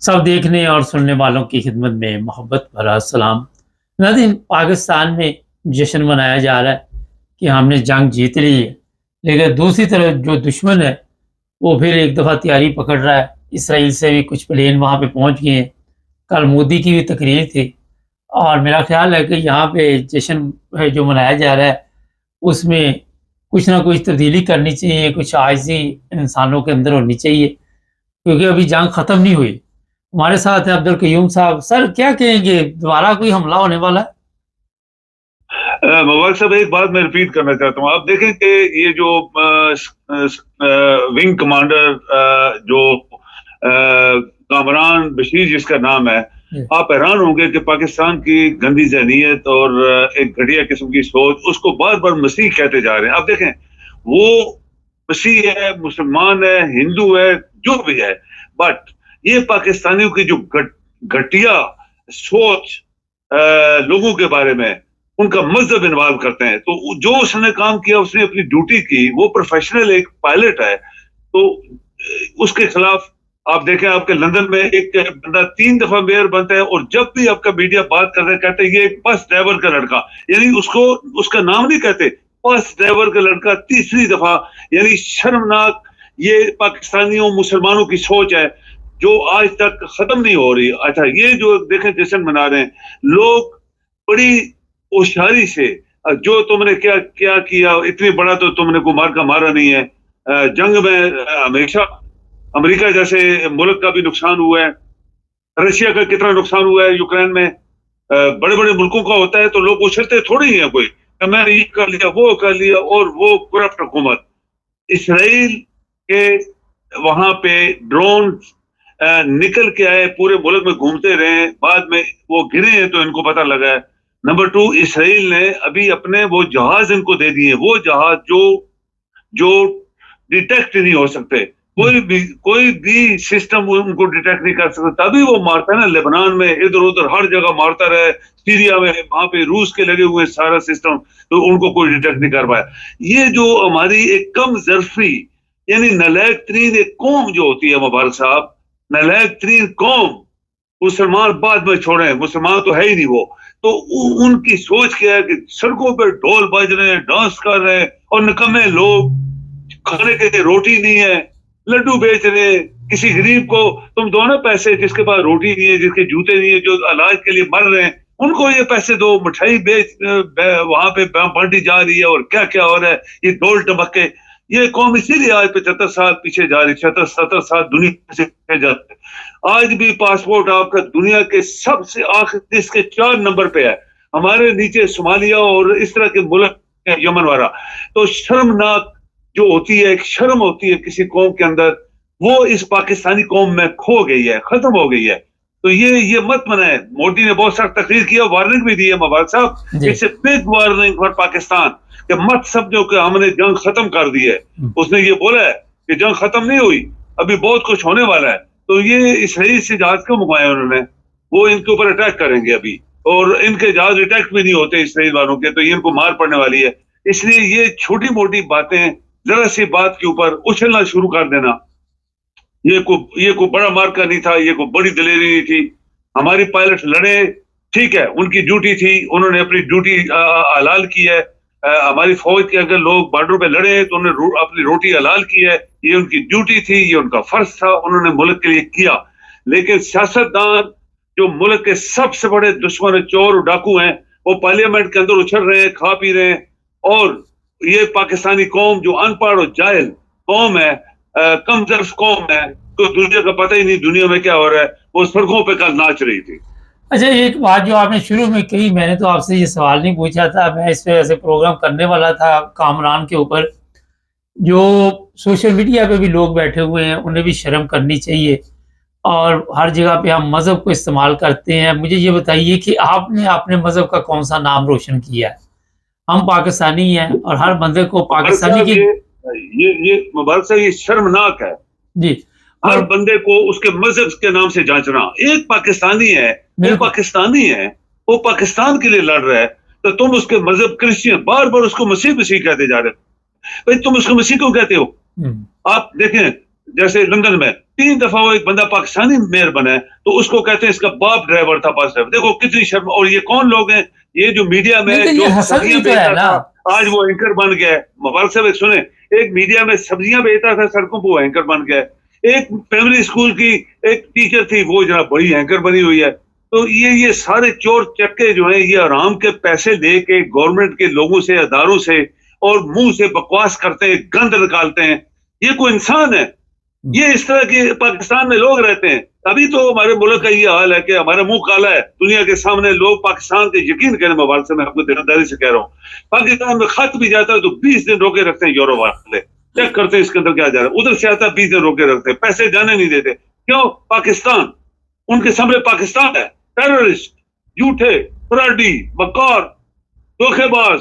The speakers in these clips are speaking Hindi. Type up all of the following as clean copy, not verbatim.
सब देखने और सुनने वालों की खिदमत में मोहब्बत भरा सलाम। नाज़रीन, पाकिस्तान में जश्न मनाया जा रहा है कि हमने जंग जीत ली है, लेकिन दूसरी तरफ जो दुश्मन है वो फिर एक दफ़ा तैयारी पकड़ रहा है। इसराइल से भी कुछ प्लेन वहाँ पे पहुँच गए हैं। कल मोदी की भी तकरीर थी और मेरा ख्याल है कि यहाँ पे जश्न है जो मनाया जा रहा है, उसमें कुछ ना कुछ तब्दीली करनी चाहिए, कुछ आजिज़ी इंसानों के अंदर होनी चाहिए, क्योंकि अभी जंग ख़त्म नहीं हुई। हमारे साथ हैं अब्दुल कयूम साहब। सर, क्या कहेंगे, दोबारा कोई हमला होने वाला है? मुबारक साहब, एक बात मैं रिपीट करना चाहता हूँ। आप देखें कि ये जो विंग कमांडर जो कामरान बशीर जिसका नाम है, आप हैरान होंगे कि पाकिस्तान की गंदी ज़हनीयत और एक घटिया किस्म की सोच, उसको बार बार मसीह कहते जा रहे हैं। आप देखें, वो मसीह है, मुसलमान है, हिंदू है, जो भी है, बट ये पाकिस्तानियों की जो घटिया सोच लोगों के बारे में, उनका मजहब इन्वॉल्व करते हैं। तो जो उसने काम किया, उसने अपनी ड्यूटी की, वो प्रोफेशनल एक पायलट है, तो उसके खिलाफ आप देखें, आपके लंदन में एक बंदा 3 दफा मेयर बनता है और जब भी आपका मीडिया बात करते हैं कहते हैं ये एक बस ड्राइवर का लड़का, यानी उसको उसका नाम नहीं कहते, बस ड्राइवर का लड़का 3री दफा। यानी शर्मनाक ये पाकिस्तानियों मुसलमानों की सोच है जो आज तक खत्म नहीं हो रही। अच्छा, ये जो देखें जश्न मना रहे हैं लोग बड़ी होशियारी से, जो तुमने क्या क्या किया, इतनी बड़ा तो तुमने को मार का मारा नहीं है। जंग में हमेशा अमेरिका जैसे मुल्क का भी नुकसान हुआ है, रशिया का कितना नुकसान हुआ है यूक्रेन में। बड़े बड़े मुल्कों का होता है तो लोग उछलते थोड़ी ही है कोई, मैंने ये कर लिया, वो कर लिया, और वो करप्ट हुकूमत। इसराइल के वहां पे ड्रोन निकल के आए, पूरे मुल्क में घूमते रहे, बाद में वो गिरे हैं तो इनको पता लगा है। नंबर 2, इसराइल ने अभी अपने वो जहाज इनको दे दिए, वो जहाज जो डिटेक्ट नहीं हो सकते, कोई भी सिस्टम उनको डिटेक्ट नहीं कर सकता, तभी वो मारता है ना। लेबनान में इधर उधर हर जगह मारता रहे, सीरिया में वहां पे रूस के लगे हुए सारा सिस्टम, तो उनको कोई डिटेक्ट नहीं कर पाया। ये जो हमारी एक कम जरफी, यानी नलायक तरीन एक कौम जो होती है, मुबारक साहब, नलायक तरीन कौम, मुसलमान बाद में छोड़े, मुसलमान तो है ही नहीं वो, तो उनकी सोच क्या है कि सड़कों पर ढोल बज रहे हैं, डांस कर रहे हैं, और निकम्मे लोग, खाने के लिए रोटी नहीं है, लड्डू बेच रहे हैं। किसी गरीब को तुम दो ना पैसे, जिसके पास रोटी नहीं है, जिसके जूते नहीं है, जो इलाज के लिए मर रहे हैं, उनको ये पैसे दो, मिठाई बेच वहां पे बांटी जा रही है, और क्या क्या हो रहा है, ये ढोल टमके। ये कौम इसीलिए आज 75 साल पीछे जा रही, 70 साल दुनिया से पीछे जाते। आज भी पासपोर्ट आपका दुनिया के सबसे आखिर इसके 4 नंबर पे है, हमारे नीचे सोमालिया और इस तरह के मुल्क, यमन वाला। तो शर्मनाक जो होती है, एक शर्म होती है किसी कौम के अंदर, वो इस पाकिस्तानी कौम में खो गई है, खत्म हो गई है। तो ये मत मनाए। मोदी ने बहुत सख्त तकरीर किया, वार्निंग भी दी है मुबारक साहब, it's a big warning for Pakistan कि मत समझो कि हमने जंग खत्म कर दी है। उसने ये बोला है कि जंग खत्म नहीं हुई, अभी बहुत कुछ होने वाला है। तो ये इसराइल से जहाज क्यों मंगवाए उन्होंने, वो इनके ऊपर अटैक करेंगे अभी, और इनके जहाज अटैक भी नहीं होते इसराइल वालों के, तो ये इनको मार पड़ने वाली है। इसलिए ये छोटी मोटी बातें, जरा सी बात के ऊपर उछलना शुरू कर देना, ये को बड़ा मार्का नहीं था, ये को बड़ी दलेरी नहीं थी। हमारी पायलट लड़े, ठीक है, उनकी ड्यूटी थी, उन्होंने अपनी ड्यूटी हलाल की है। हमारी फौज के अगर लोग बॉर्डर पे लड़े तो उन्होंने अपनी रोटी हलाल की है, ये उनकी ड्यूटी थी, ये उनका फर्ज था, उन्होंने मुल्क के लिए किया। लेकिन सियासतदान जो मुल्क के सबसे बड़े दुश्मन चोर और डाकू हैं, वो पार्लियामेंट के अंदर उछल रहे हैं, खा पी रहे हैं, और ये पाकिस्तानी कौम जो अनपढ़ और जाहिल कौम है, कमजोर कौम है, तो दुनिया का पता ही नहीं दुनिया में क्या हो रहा है, वो सड़कों पे कल नाच रही थी। अच्छा, एक बात जो आपने शुरू में कही, मैंने तो आपसे ये सवाल नहीं पूछा था, मैं इस पे ऐसे प्रोग्राम करने वाला था कामरान के ऊपर। जो सोशल मीडिया पे भी लोग बैठे हुए हैं, उन्हें भी शर्म करनी चाहिए, और हर जगह पे हम मज़हब को इस्तेमाल करते हैं। मुझे ये बताइए कि आपने अपने मज़हब का कौन सा नाम रोशन किया है? हम पाकिस्तानी हैं, और हर बंदे को पाकिस्तानी की ये मुबारक साहब, ये शर्मनाक है जी, हर बंदे को उसके मजहब के नाम से जांचना। एक पाकिस्तानी है, वो पाकिस्तानी है, वो पाकिस्तान के लिए लड़ रहा है, तो तुम उसके मजहब क्रिश्चियन, बार बार उसको मसीह मसीह कहते जा रहे हो। भाई तुम उसको मसीह क्यों कहते हो? आप देखें, जैसे लंदन में 3 दफा वो एक बंदा पाकिस्तानी मेयर बना है, तो उसको कहते हैं इसका बाप ड्राइवर था, बस ड्राइवर। देखो कितनी शर्म। और ये कौन लोग हैं? ये जो मीडिया में लेकिन ये जो हसन भी सब्जियां तो है बेचता ना। था, आज वो एंकर बन गया है। मुबारक साहब एक सुने, एक मीडिया में सब्जियां बेचता था सड़कों पर, वो एंकर बन गया है। एक प्राइमरी स्कूल की एक टीचर थी, वो जरा बड़ी एंकर बनी हुई है। तो ये सारे चोर चक्के जो है, ये आराम के पैसे लेके गवर्नमेंट के लोगों से, अदारों से, और मुंह से बकवास करते हैं, गंद निकालते हैं। ये कोई इंसान है? ये इस तरह के पाकिस्तान में लोग रहते हैं। अभी तो हमारे मुल्क का ये हाल है कि हमारा मुंह काला है दुनिया के सामने। लोग पाकिस्तान के, यकीन करें मुबारक से, मैं आपको ईमानदारी से कह रहा हूँ, पाकिस्तान में खत भी जाता है तो 20 दिन रोके रखते हैं यूरो वाले, चेक करते हैं इसके अंदर क्या जा रहा है। उधर से आता है 20 दिन रोके रखते हैं, पैसे जाने नहीं देते। क्यों? पाकिस्तान, उनके सामने पाकिस्तान है। टेररिस्ट, झूठे, फराडी, बकौर, धोखेबाज,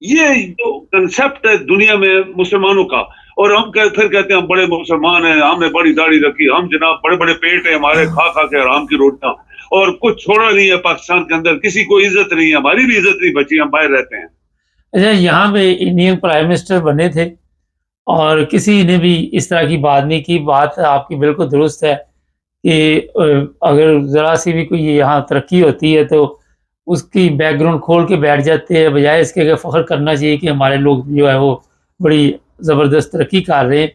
ये जो कंसेप्ट है दुनिया में मुसलमानों का। और हम फिर कहते हैं हम बड़े मुसलमान हैं, हमने बड़ी दाढ़ी रखी, हम जनाब बड़े बड़े पेट है हमारे, खा खा के आराम की रोटियां, और कुछ छोड़ा नहीं है पाकिस्तान के अंदर, किसी को इज्जत नहीं है, हमारी भी इज्जत नहीं बची, हम बाहर रहते हैं। अच्छा, यहाँ पे इंडियन प्राइम मिनिस्टर बने थे और किसी ने भी इस तरह की बात नहीं की। बात आपकी बिल्कुल दुरुस्त है कि अगर ज़रा सी भी कोई यहाँ तरक्की होती है तो उसकी बैकग्राउंड खोल के बैठ जाते हैं, बजाय इसके कि फ़ख्र करना चाहिए कि हमारे लोग जो है वो बड़ी ज़बरदस्त तरक्की कर रहे हैं।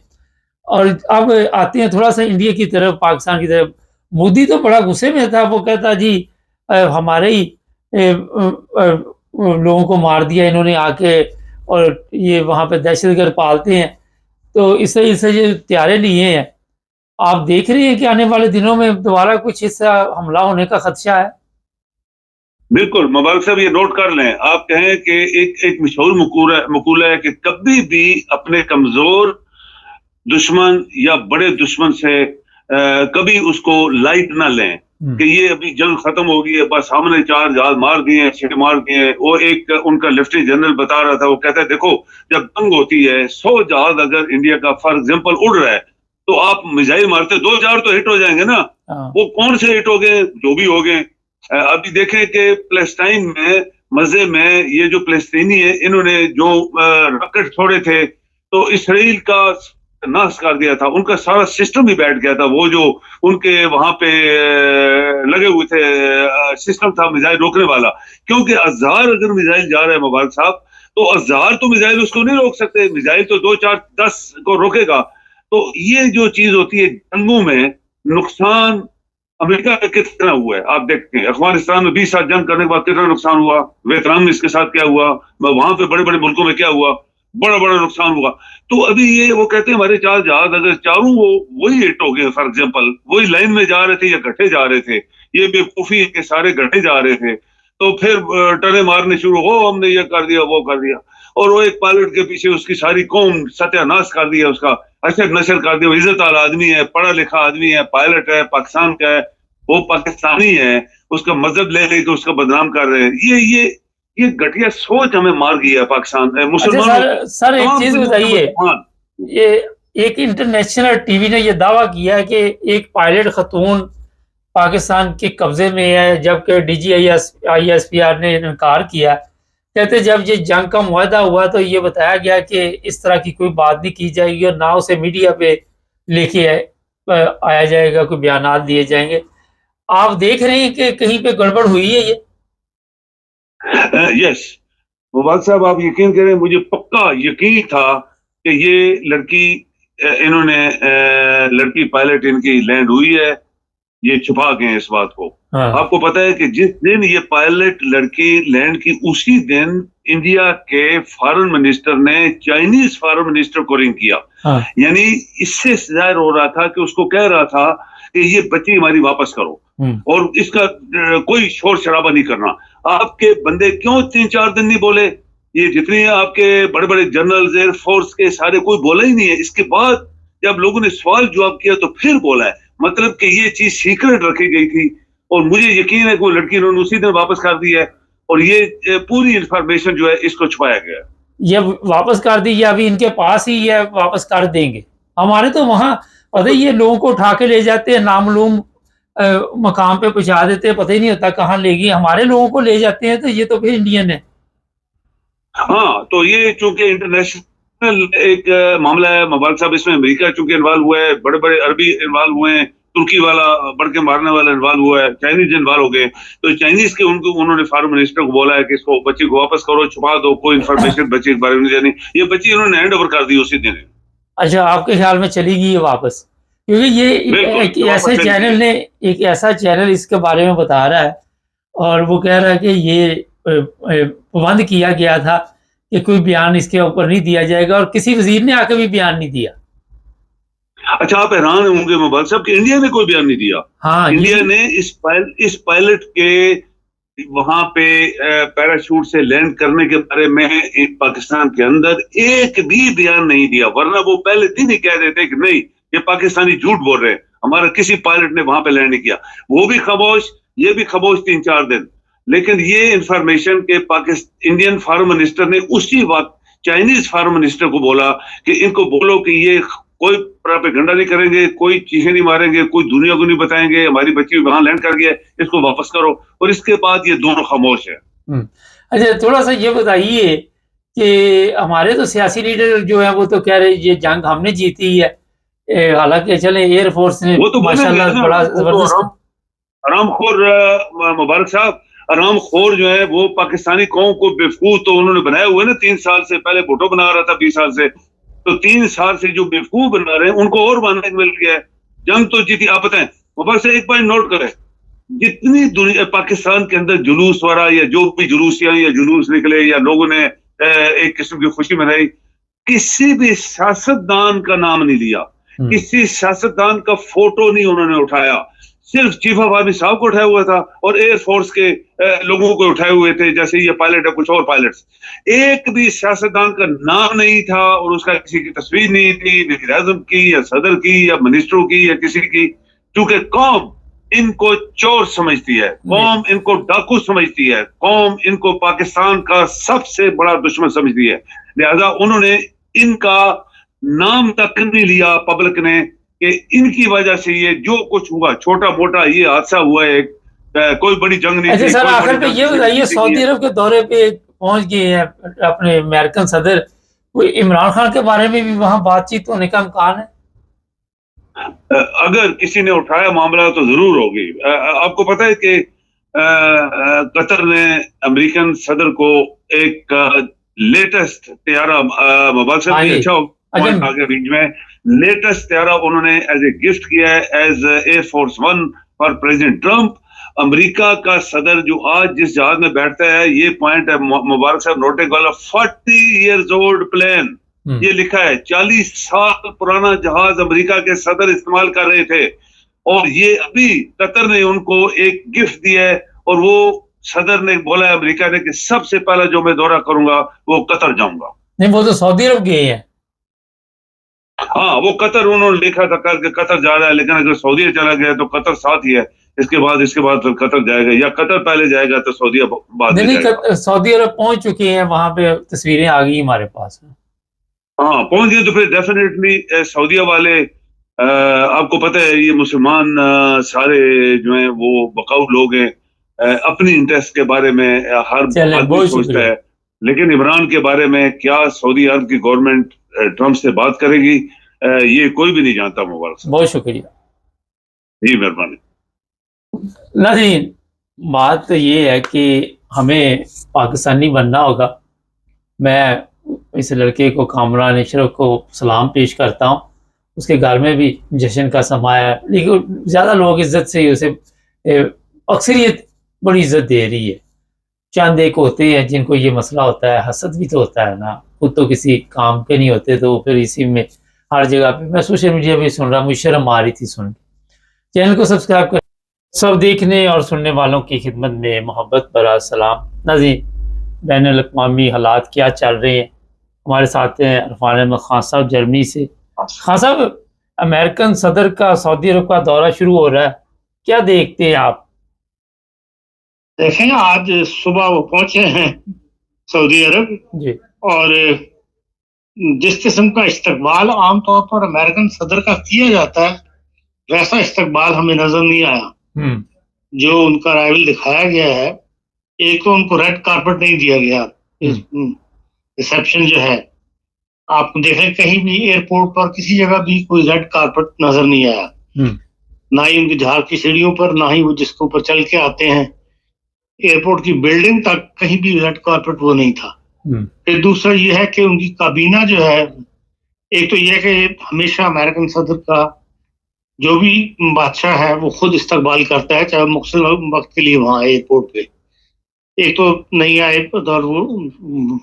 और अब आते हैं थोड़ा सा इंडिया की तरफ, पाकिस्तान की तरफ। मोदी तो बड़ा गुस्से में था, वो कहता जी हमारे ही लोगों को मार दिया इन्होंने आके, और ये वहाँ पे दहशतगर्द पालते हैं। तो इससे ये तैयारी लिए हैं। आप देख रहे हैं कि आने वाले दिनों में दोबारा कुछ इसका हमला होने का खदशा है? बिल्कुल मुबारक साहब, ये नोट कर लें। आप कहें कि एक मशहूर मकूला है कि कभी भी अपने कमजोर दुश्मन या बड़े दुश्मन से कभी उसको लाइट ना लें कि ये अभी जंग खत्म हो गई है, बस हमने 4 जहाज मार दिए, 6 मार दिए। वो एक उनका लेफ्टिनेंट जनरल बता रहा था, वो कहता है देखो जब जंग होती है 100 जहाज अगर इंडिया का फॉर एग्जाम्पल उड़ रहा है, तो आप मिसाइल मारते 2-4 तो हिट हो जाएंगे ना। वो कौन से हिट हो गए? जो भी हो गए। अभी देखें कि पैलेस्टाइन में मजे में ये जो फिलिस्तीनी है, इन्होंने जो रॉकेट छोड़े थे तो इसराइल का नाश कर दिया था, उनका सारा सिस्टम ही बैठ गया था। वो जो उनके वहां पे लगे हुए थे सिस्टम था मिसाइल रोकने वाला, क्योंकि 1000 अगर मिसाइल जा रहा है मुबारक साहब, तो 1000 तो मिसाइल उसको नहीं रोक सकते। मिसाइल तो 2, 4, 10 को रोकेगा। तो ये जो चीज होती है जंगों में, नुकसान अमेरिका का कितना हुआ है आप देखते हैं। अफगानिस्तान में 20 साल जंग करने के बाद कितना नुकसान हुआ, वियतनाम में इसके साथ क्या हुआ, वहां पे बड़े बड़े मुल्कों में क्या हुआ, बड़ा बड़ा नुकसान हुआ। तो अभी ये वो कहते हैं हमारे 4 जहाज अगर चारों वो वही हिट हो गए, फॉर एग्जाम्पल वही लाइन में जा रहे थे या गड्ढे जा रहे थे, ये बेवकूफी के सारे गड्ढे जा रहे थे, तो फिर टने मारने शुरू हो, हमने ये कर दिया वो कर दिया, और वो एक पायलट के पीछे उसकी सारी कौम सत्यानाश कर दिया, उसका अशर नशर कर दिया। इज्जत वाला आदमी है, पढ़ा लिखा आदमी है, पायलट है, पाकिस्तान का है, वो पाकिस्तानी है, उसका मजहब ले लेके उसका बदनाम कर रहे हैं। ये घटिया सोच हमें मार गया पाकिस्तान मुसलमानों। सर एक चीज बताइए, ये एक इंटरनेशनल टीवी ने ये दावा किया है कि एक पायलट खतून पाकिस्तान के कब्जे में है, जबकि DGISPR ने इनकार किया। कहते जब ये जंग का मुआहदा हुआ तो ये बताया गया कि इस तरह की कोई बात नहीं की जाएगी और ना उसे मीडिया पे लेके आया जाएगा, कोई बयान दिए जाएंगे। आप देख रहे हैं कि कहीं पे गड़बड़ हुई है ये? यस मुबारक साहब, आप यकीन करें, मुझे पक्का यकीन था कि ये लड़की इन्होंने लड़की पायलट इनकी लैंड हुई है, ये छुपा गए इस बात को। हाँ। आपको पता है कि जिस दिन ये पायलट लड़की लैंड की, उसी दिन इंडिया के फॉरेन मिनिस्टर ने चाइनीज फॉरेन मिनिस्टर को रिंग किया। हाँ। यानी इससे जाहिर हो रहा था कि उसको कह रहा था कि ये बच्ची हमारी वापस करो और इसका कोई शोर शराबा नहीं करना। आपके बंदे क्यों 3-4 दिन नहीं बोले? ये जितने आपके बड़े बड़े जनरल्स एयरफोर्स के सारे कोई बोला ही नहीं है। इसके बाद जब लोगों ने सवाल जवाब किया तो फिर बोला है, मतलब कि ये चीज सीक्रेट रखी गई थी। और मुझे यकीन है कि वो लड़की उन्होंने उसी दिन वापस कर दी है और ये पूरी इंफॉर्मेशन जो है इसको छुपाया गया। ये वापस कर दी, ये अभी इनके पास ही है, वापस कर देंगे। हमारे तो वहां पता ही ये लोगों को उठा के ले जाते हैं, नामालूम मकाम पे पहुंचा देते हैं, पता ही नहीं होता कहाँ ले गई। हमारे लोगों को ले जाते हैं, तो ये तो फिर इंडियन है। हाँ, तो ये चूंकि इंटरनेशनल एक मामला है मुबारक साहब, इसमें अमेरिका चूंकि इन्वॉल्व हुआ है, बड़े बड़े अरबी इन्वॉल्व हुए हैं, तुर्की वाला बढ़ के मारने वाला इन्वॉल्व हुआ है, चाइनीज इन्वॉल्व हो गए। तो चाइनीज के उन्होंने फॉरेन मिनिस्टर को बोला है कि इसको बच्ची को वापस करो, छुपा दो, कोई इन्फॉर्मेशन बच्ची के बारे में नहीं जानी। ये बच्ची उन्होंने हैंड ओवर कर दी उसी दिन। अच्छा, आपके ख्याल में चली गई है वापस? क्योंकि ये एक ऐसे चैनल ने, एक ऐसा चैनल इसके बारे में बता रहा है और वो कह रहा है कि ये पाबंद किया गया था कि कोई बयान इसके ऊपर नहीं दिया जाएगा, और किसी वजीर ने आके भी बयान नहीं दिया। अच्छा, आप हैरान होंगे मुबारक साहब कि इंडिया ने कोई बयान नहीं दिया। हाँ, इंडिया ने इस पायलट के वहां पे पैराशूट से लैंड करने के बारे में पाकिस्तान के अंदर एक भी बयान नहीं दिया, वरना वो पहले दिन ही कह देते कि नहीं, ये पाकिस्तानी झूठ बोल रहे हैं, हमारा किसी पायलट ने वहां पे लैंड नहीं किया। वो भी खामोश, ये भी खामोश 3-4 दिन। लेकिन ये इंफॉर्मेशन के इंडियन फॉरेन मिनिस्टर ने उसी वक्त चाइनीज फॉरेन मिनिस्टर को बोला कि इनको बोलो कि ये कोई प्रोपेगेंडा नहीं करेंगे, कोई चीखें नहीं मारेंगे, कोई दुनिया को नहीं बताएंगे हमारी बच्ची वहां लैंड कर गया, इसको वापस करो। और इसके बाद ये दोनों खामोश है। अच्छा, थोड़ा सा ये बताइए कि हमारे तो सियासी लीडर जो है वो तो कह रहे ये जंग हमने जीती है, हालांकि चले एयरफोर्स ने वो तो माशाल्लाह बड़ा जबरदस्त। आरामखोर मुबारक साहब, आरामखोर जो है वो पाकिस्तानी कौम को बेवकूफ तो उन्होंने बनाया हुआ है ना। 3 साल से पहले भुट्टो बना रहा था, 20 साल से, तो 3 साल से जो बेवकूफ बना रहे हैं उनको और बनने मिल गया है। जंग तो जीती। आप बताएं मुबारक से, एक पॉइंट नोट करें, जितनी दुनिया पाकिस्तान के अंदर जुलूस वाला या जो भी जुलूसियां या जुलूस निकले या लोगों ने एक किस्म की खुशी मनाई, किसी भी सियासतदान का नाम नहीं लिया, किसी सियासतदान का फोटो नहीं उन्होंने उठाया, सिर्फ चीफ ऑफ आर्मी साहब को उठाया हुआ था और एयरफोर्स के लोगों को उठाए हुए थे, जैसे ये पायलट है कुछ और पायलट्स। एक भी सियासतदान का नाम नहीं था और उसका किसी की तस्वीर नहीं थी, वज़ीर आज़म की या सदर की या मिनिस्टरों की या किसी की। क्योंकि कौम इनको चोर समझती है, कौम इनको डाकू समझती है, कौम इनको पाकिस्तान का सबसे बड़ा दुश्मन समझती है। लिहाजा उन्होंने इनका नाम तक नहीं लिया पब्लिक ने कि इनकी वजह से ये जो कुछ हुआ, छोटा मोटा ये हादसा हुआ है, कोई बड़ी जंग नहीं। अच्छा सर, आखिर पे ये बताइए, सऊदी अरब के दौरे पे पहुंच गए हैं अपने अमेरिकन सदर, कोई इमरान खान के बारे में भी वहां बातचीत होने का इम्कान है? अगर किसी ने उठाया मामला तो जरूर होगी। आपको पता है कि कतर ने अमेरिकन सदर को एक लेटेस्ट त्यारा, मुबारक साहब भी अच्छा पॉइंट आ गया बीच में, लेटेस्ट त्यारा उन्होंने एज ए गिफ्ट किया है, as Air Force 1 for president Trump. America का सदर जो आज जिस जहाज में बैठता है, ये पॉइंट है मुबारक साहब नोटिंग वाला, 40 years old प्लेन, ये लिखा है 40 साल पुराना जहाज अमेरिका के सदर इस्तेमाल कर रहे थे, और ये अभी कतर ने उनको एक गिफ्ट दिया है। और वो सदर ने बोला है अमेरिका ने कि सबसे पहला जो मैं दौरा करूंगा वो कतर जाऊंगा। नहीं, वो तो सऊदी अरब गए हैं। हाँ, वो कतर उन्होंने लिखा था कल के कतर जा रहा है, लेकिन अगर सऊदी चला गया तो कतर साथ ही है। इसके बाद फिर कतर जाएगा, या कतर पहले जाएगा तो सऊदी बाद में जाएगा। सऊदी अरब पहुंच चुके हैं, वहां पे तस्वीरें आ गई हमारे पास। हाँ, पहुंच गए तो फिर डेफिनेटली सऊदीया वाले, आपको पता है ये मुसलमान सारे जो हैं वो बकाऊ लोग हैं, अपनी इंटरेस्ट के बारे में हर आदमी सोचता है, लेकिन इमरान के बारे में क्या सऊदी अरब की गवर्नमेंट ट्रंप से बात करेगी, ये कोई भी नहीं जानता। मुबारक, बहुत शुक्रिया जी, मेहरबानी। नाज़रीन, बात तो ये है कि हमें पाकिस्तानी बनना होगा। मैं इस लड़के को, कामरान इशरफ को सलाम पेश करता हूँ। उसके घर में भी जश्न का समा है, लेकिन ज़्यादा लोग इज़्ज़त से ही उसे, अक्सरियत बड़ी इज़्ज़त दे रही है। चंद एक होते हैं जिनको ये मसला होता है, हसद भी तो होता है ना, खुद तो किसी काम के नहीं होते, तो फिर इसी में हर जगह पे, मैं सोशल मीडिया पे सुन रहा, मुझे शर्म आ रही थी सुन के। चैनल को सब्सक्राइब कर, सब देखने और सुनने वालों की खिदमत में मोहब्बत भरा सलाम। नाज़रीन, बैनुल-अक़वामी हालात क्या चल रहे हैं, हमारे साथ हैं इरफान अहमद खान साहब जर्मनी से। खान साहब, अमेरिकन सदर का सऊदी अरब का दौरा शुरू हो रहा है, क्या देखते हैं आप? देखें, आज सुबह वो पहुंचे हैं सऊदी अरब जी, और जिस किस्म का इस्तकबाल आमतौर पर अमेरिकन सदर का किया जाता है, वैसा इस्तकबाल हमें नजर नहीं आया। जो उनका अराइवल दिखाया गया है, एक तो उनको रेड कारपेट नहीं दिया गया, रिसेप्शन जो है, आप देखें कहीं भी एयरपोर्ट पर किसी जगह भी कोई रेड कारपेट नजर नहीं आया, ना ही उनकी जहाज की सीढ़ियों पर, ना ही वो जिसके ऊपर चल के आते हैं एयरपोर्ट की बिल्डिंग तक कहीं भी रेड कारपेट वो नहीं था। फिर दूसरा ये है कि उनकी काबीना जो है, एक तो ये है कि हमेशा अमेरिकन सदर का जो भी बादशाह है वो खुद इस्तकबाल करता है, चाहे मुख्तलिफ वक्त के लिए वहाँ एयरपोर्ट पे। एक तो नहीं आए और वो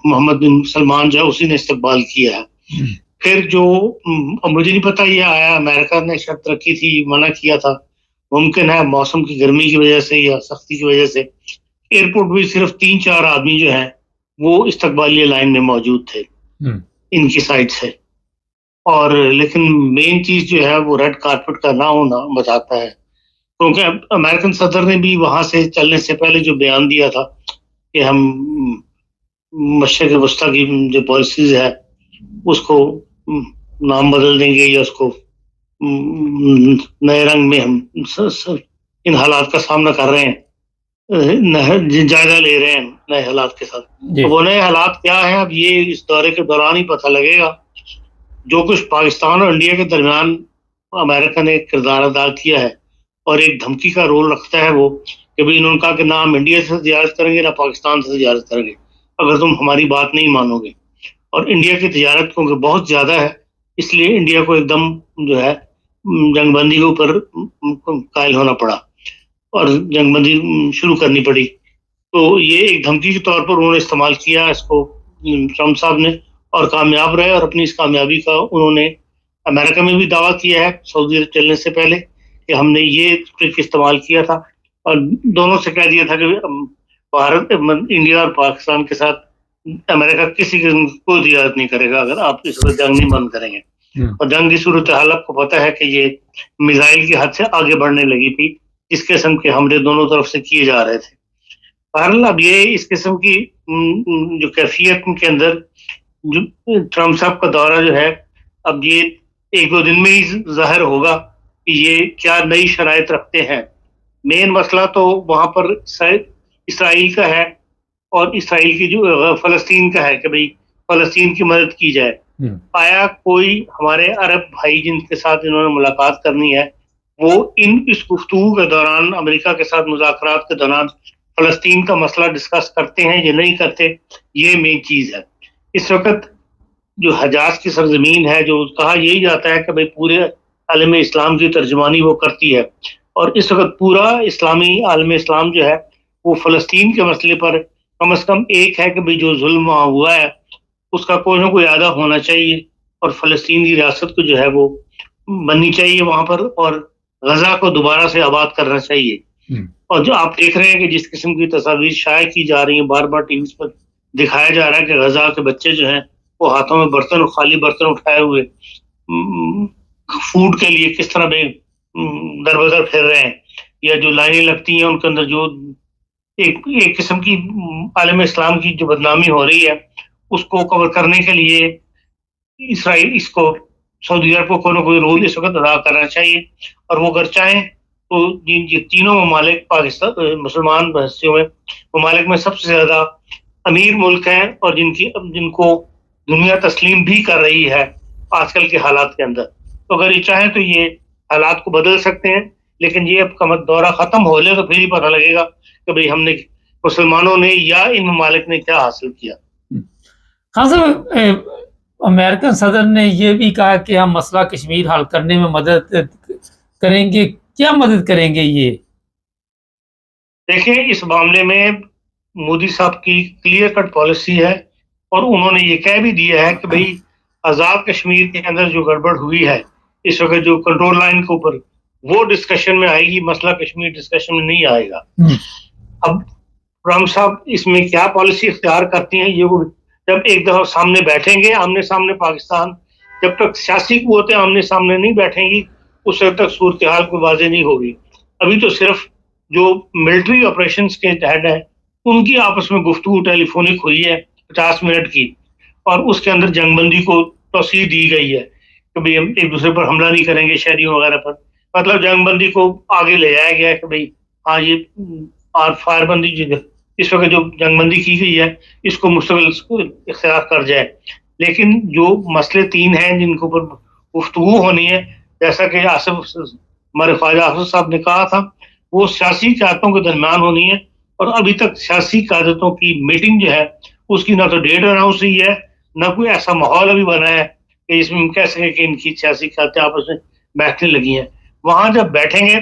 मोहम्मद बिन सलमान जो है उसी ने इस्तकबाल किया है। फिर जो अब मुझे नहीं पता ये आया, अमेरिका ने शर्त रखी थी, मना किया था, मुमकिन है मौसम की गर्मी की वजह से या सख्ती की वजह से एयरपोर्ट भी सिर्फ 3-4 आदमी जो है वो इस्तकबालिया लाइन में मौजूद थे इनकी साइड से। और लेकिन मेन चीज जो है वो रेड कारपेट का ना होना बताता है, क्योंकि अमेरिकन सदर ने भी वहां से चलने से पहले जो बयान दिया था कि हम मशरिक़ वस्ता की जो पॉलिसीज है उसको नाम बदल देंगे या उसको नए रंग में हम इन हालात का सामना कर रहे हैं, जायजा ले रहे हैं नए हालात के साथ। तो वो नए हालात क्या है अब ये इस दौरे के दौरान ही पता लगेगा। जो कुछ पाकिस्तान और इंडिया के दरमियान अमेरिका ने किरदार अदा किया है और एक धमकी का रोल रखता है वो कि भाई इन्होंने कहा कि ना हम इंडिया से तजारत करेंगे ना पाकिस्तान से तजारत करेंगे अगर तुम हमारी बात नहीं मानोगे। और इंडिया की तजारत क्योंकि बहुत ज़्यादा है इसलिए इंडिया को एकदम जो है जंगबंदी के ऊपर कायल होना पड़ा और जंगबंदी शुरू करनी पड़ी। तो ये एक धमकी के तौर पर उन्होंने इस्तेमाल किया इसको ट्रम्प साहब ने और कामयाब रहे। और अपनी इस कामयाबी का उन्होंने अमेरिका में भी दावा किया है सऊदी अरब चलने से पहले कि हमने ये ट्रिक इस्तेमाल किया था और दोनों से कह दिया था कि भारत इंडिया और पाकिस्तान के साथ अमेरिका किसी किस्म की कोई रियायत नहीं करेगा अगर आप इस वक्त जंग नहीं बंद करेंगे। और जंग की सूरत हाल आपको पता है कि ये मिसाइल की हद से आगे बढ़ने लगी थी, इस किस्म के हमले दोनों तरफ से किए जा रहे थे। बहरहाल अब ये इस किस्म की जो कैफियत के अंदर जो ट्रम्प साहब का दौरा जो है अब ये 1-2 दिन में ही जाहिर होगा कि ये क्या नई शराइत रखते हैं। मेन मसला तो वहां पर इसराइल का है और इसराइल की जो फलस्तीन का है कि भाई फलस्तीन की मदद की जाए। आया कोई हमारे अरब भाई जिनके साथ इन्होंने मुलाकात करनी है वो इस गुफ्तगू के दौरान अमेरिका के साथ मुज़ाकरात के दौरान फलस्तीन का मसला डिस्कस करते हैं या नहीं करते, ये मेन चीज़ है। इस वक्त जो हजाज की सरजमीन है जो कहा यही जाता है कि भाई पूरे आलम इस्लाम की तर्जुमानी वो करती है और इस वक्त पूरा इस्लामी आलम इस्लाम जो है वो फलस्तीन के मसले पर कम से कम एक है कि भाई जो जुल्म वहाँ हुआ है उसका कोई ना कोई अदा होना चाहिए और फलस्तीन की रियासत को जो है वो बननी चाहिए वहाँ पर और गजा को दोबारा से आबाद करना चाहिए। और जो आप देख रहे हैं कि जिस किस्म की तस्वीर शाये की जा रही है, बार बार टीवी पर दिखाया जा रहा है कि गजा के बच्चे जो हैं वो हाथों में बर्तन, खाली बर्तन उठाए हुए फूड के लिए किस तरह में दर बदर फिर रहे हैं, या जो लाइनें लगती हैं उनके अंदर जो एक किस्म की आलम इस्लाम की जो बदनामी हो रही है उसको कवर करने के लिए इसराइल इसको सऊदी अरब को कोई ना कोई रोल इस वक्त अदा करना चाहिए। और वो अगर चाहें तो ये तीनों ममालिक पाकिस्तान मुसलमान बहसियों में ममालिक में सबसे ज्यादा अमीर मुल्क हैं और जिनको दुनिया तस्लीम भी कर रही है आजकल के हालात के अंदर। तो अगर ये चाहें तो ये हालात को बदल सकते हैं, लेकिन ये अब दौरा खत्म हो ले तो फिर ही पता लगेगा कि भाई हमने मुसलमानों ने या इन ममालिक ने क्या हासिल किया। खान साहब, अमेरिकन सदर ने यह भी कहा कि हम मसला कश्मीर हल करने में मदद करेंगे। क्या मदद करेंगे ये? देखिए इस मामले में मोदी साहब की क्लियर कट पॉलिसी है और उन्होंने ये कह भी दिया है कि भाई आज़ाद कश्मीर के अंदर जो गड़बड़ हुई है इस वक्त जो कंट्रोल लाइन के ऊपर वो डिस्कशन में आएगी, मसला कश्मीर डिस्कशन में नहीं आएगा। अब ट्रम्प साहब इसमें क्या पॉलिसी इख्तियार करती हैं ये जब एक दफा सामने बैठेंगे आमने सामने पाकिस्तान, जब तक सियासी कुव्वतें आमने सामने नहीं बैठेंगी उस वक्त तक सूरत हाल को वाज़ेह नहीं होगी। अभी तो सिर्फ जो मिलिट्री ऑपरेशंस के हेड है उनकी आपस में गुफ्तगू टेलीफोनिक हुई है 50 मिनट की और उसके अंदर जंगबंदी को तौसीह दी गई है कि भाई हम एक दूसरे पर हमला नहीं करेंगे शहरियों वगैरह पर, मतलब जंगबंदी को आगे ले जाया गया है कि भाई हाँ ये फायरबंदी इस वक्त जो जंगबंदी की गई है इसको मुस्तकिल इख्तियार कर जाए। लेकिन जो मसले 3 हैं जिनके ऊपर गुफ्तगू होनी है, जैसा कि हमारे ख्वाजा आसिफ साहब ने कहा था, वो सियासी क़यादतों के दरमियान होनी है। और अभी तक सियासी क़यादतों की मीटिंग जो है उसकी ना तो डेट अनाउंस हुई है, ना कोई ऐसा माहौल अभी बना है कि इसमें हम कह सकें कि इनकी सियासी क़यादतें आपस में बैठने लगी हैं। वहां जब बैठेंगे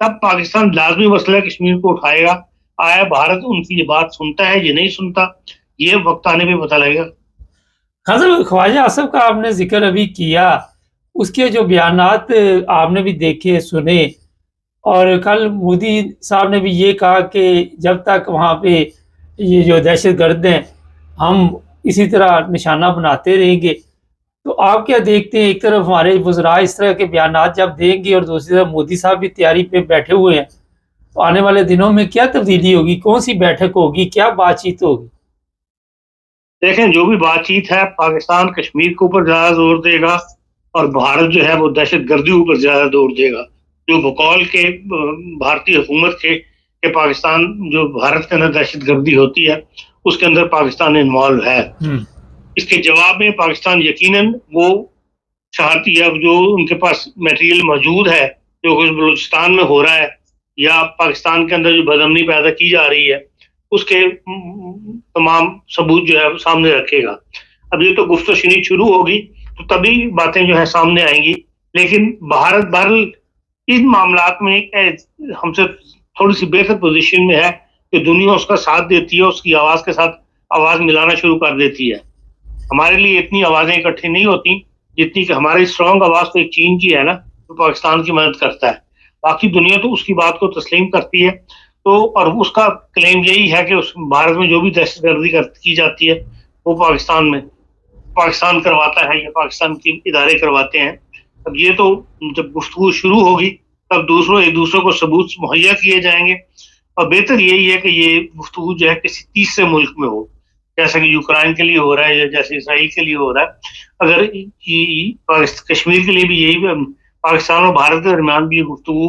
तब पाकिस्तान लाजमी मसला कश्मीर को उठाएगा। आया भारत उनकी ये बात सुनता है, ये नहीं सुनता, ये वक्त आने पे पता लगेगा। खासर ख्वाजा आसिफ का आपने जिक्र अभी किया, उसके जो बयानात आपने भी देखे सुने, और कल मोदी साहब ने भी ये कहा कि जब तक वहाँ पे ये जो दहशतगर्द हैं हम इसी तरह निशाना बनाते रहेंगे। तो आप क्या देखते हैं, एक तरफ हमारे वज़रा इस तरह के बयानात जब देंगे और दूसरी तरफ मोदी साहब भी तैयारी पे बैठे हुए हैं, तो आने वाले दिनों में क्या तब्दीली होगी, कौन सी बैठक होगी, क्या बातचीत होगी? देखें, जो भी बातचीत है, पाकिस्तान कश्मीर के ऊपर ज्यादा जोर देगा और भारत जो है वो दहशतगर्दी ऊपर ज्यादा जोर देगा। जो बकौल के भारतीय हुकूमत के पाकिस्तान जो भारत के अंदर दहशतगर्दी होती है उसके अंदर पाकिस्तान इन्वॉल्व है। इसके जवाब में पाकिस्तान यकीनन वो चाहती है, जो उनके पास मटेरियल मौजूद है, जो कुछ बलूचिस्तान में हो रहा है या पाकिस्तान के अंदर जो बदअमनी पैदा की जा रही है, उसके तमाम सबूत जो है सामने रखेगा। अब ये तो गुफ्तगू शुरू होगी तो तभी बातें जो है सामने आएंगी। लेकिन भारत बहरहाल इन मामलात में हमसे थोड़ी सी बेहतर पोजीशन में है कि दुनिया उसका साथ देती है, उसकी आवाज के साथ आवाज मिलाना शुरू कर देती है। हमारे लिए इतनी आवाजें इकट्ठी नहीं होती जितनी कि हमारी स्ट्रॉन्ग आवाज तो एक चीन की है ना, तो पाकिस्तान की मदद करता है। बाकी दुनिया तो उसकी बात को तस्लीम करती है। तो और उसका क्लेम यही है कि उस भारत में जो भी दहशतगर्दी की जाती है वो पाकिस्तान करवाता है या पाकिस्तान के इदारे करवाते हैं। अब ये तो जब गुफ्तगू शुरू होगी तब एक दूसरे को सबूत मुहैया किए जाएंगे और बेहतर यही है कि ये गुफ्तगू जो है किसी तीसरे मुल्क में हो, जैसा कि यूक्रेन के लिए हो रहा है या जैसे इसराइल के लिए हो रहा है। अगर कश्मीर के लिए भी यही, पाकिस्तान और भारत के दरमियान भी ये गुफ्तगू,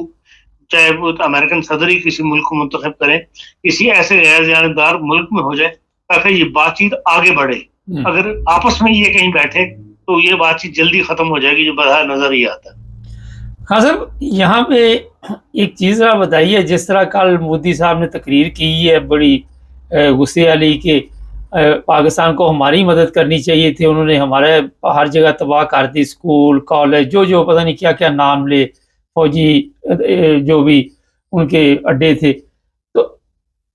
चाहे वो अमेरिकन सदर ही किसी मुल्क को मुंतखब करें, किसी ऐसे गैर जानबदार मुल्क में हो जाए ताकि ये बातचीत आगे बढ़े। अगर आपस में ये कहीं बैठे तो ये बातचीत जल्दी खत्म हो जाएगी, जो बाहर नजर ही आता है। हाँ सर, यहाँ पे एक चीज़ आप बताइए, जिस तरह कल मोदी साहब ने तकरीर की है बड़ी गुस्से वाली कि पाकिस्तान को हमारी मदद करनी चाहिए थी, उन्होंने हमारे हर जगह तबाह कर दी, स्कूल कॉलेज जो पता नहीं क्या क्या नाम ले, फौजी जो भी उनके अड्डे थे। तो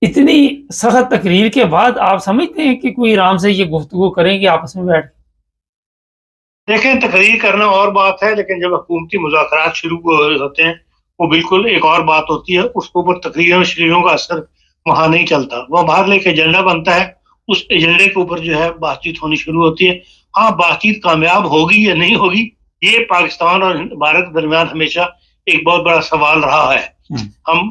इतनी सख्त तकरीर के बाद आप समझते हैं कि कोई आराम से ये गुफ्तगू करेंगे आपस में बैठ? देखें, तकरीर करना और बात है, लेकिन जब हुकूमती मुज़ाकरात शुरू होते हैं वो बिल्कुल एक और बात होती है। उसके ऊपर तकरीरों और शरीरों का असर वहां नहीं चलता। वह बाहर एक एजेंडा बनता है, उस एजेंडे के ऊपर जो है बातचीत होनी शुरू होती है। हाँ, बातचीत कामयाब होगी या नहीं होगी, ये पाकिस्तान और भारत के दरमियान हमेशा एक बहुत बड़ा सवाल रहा है। हम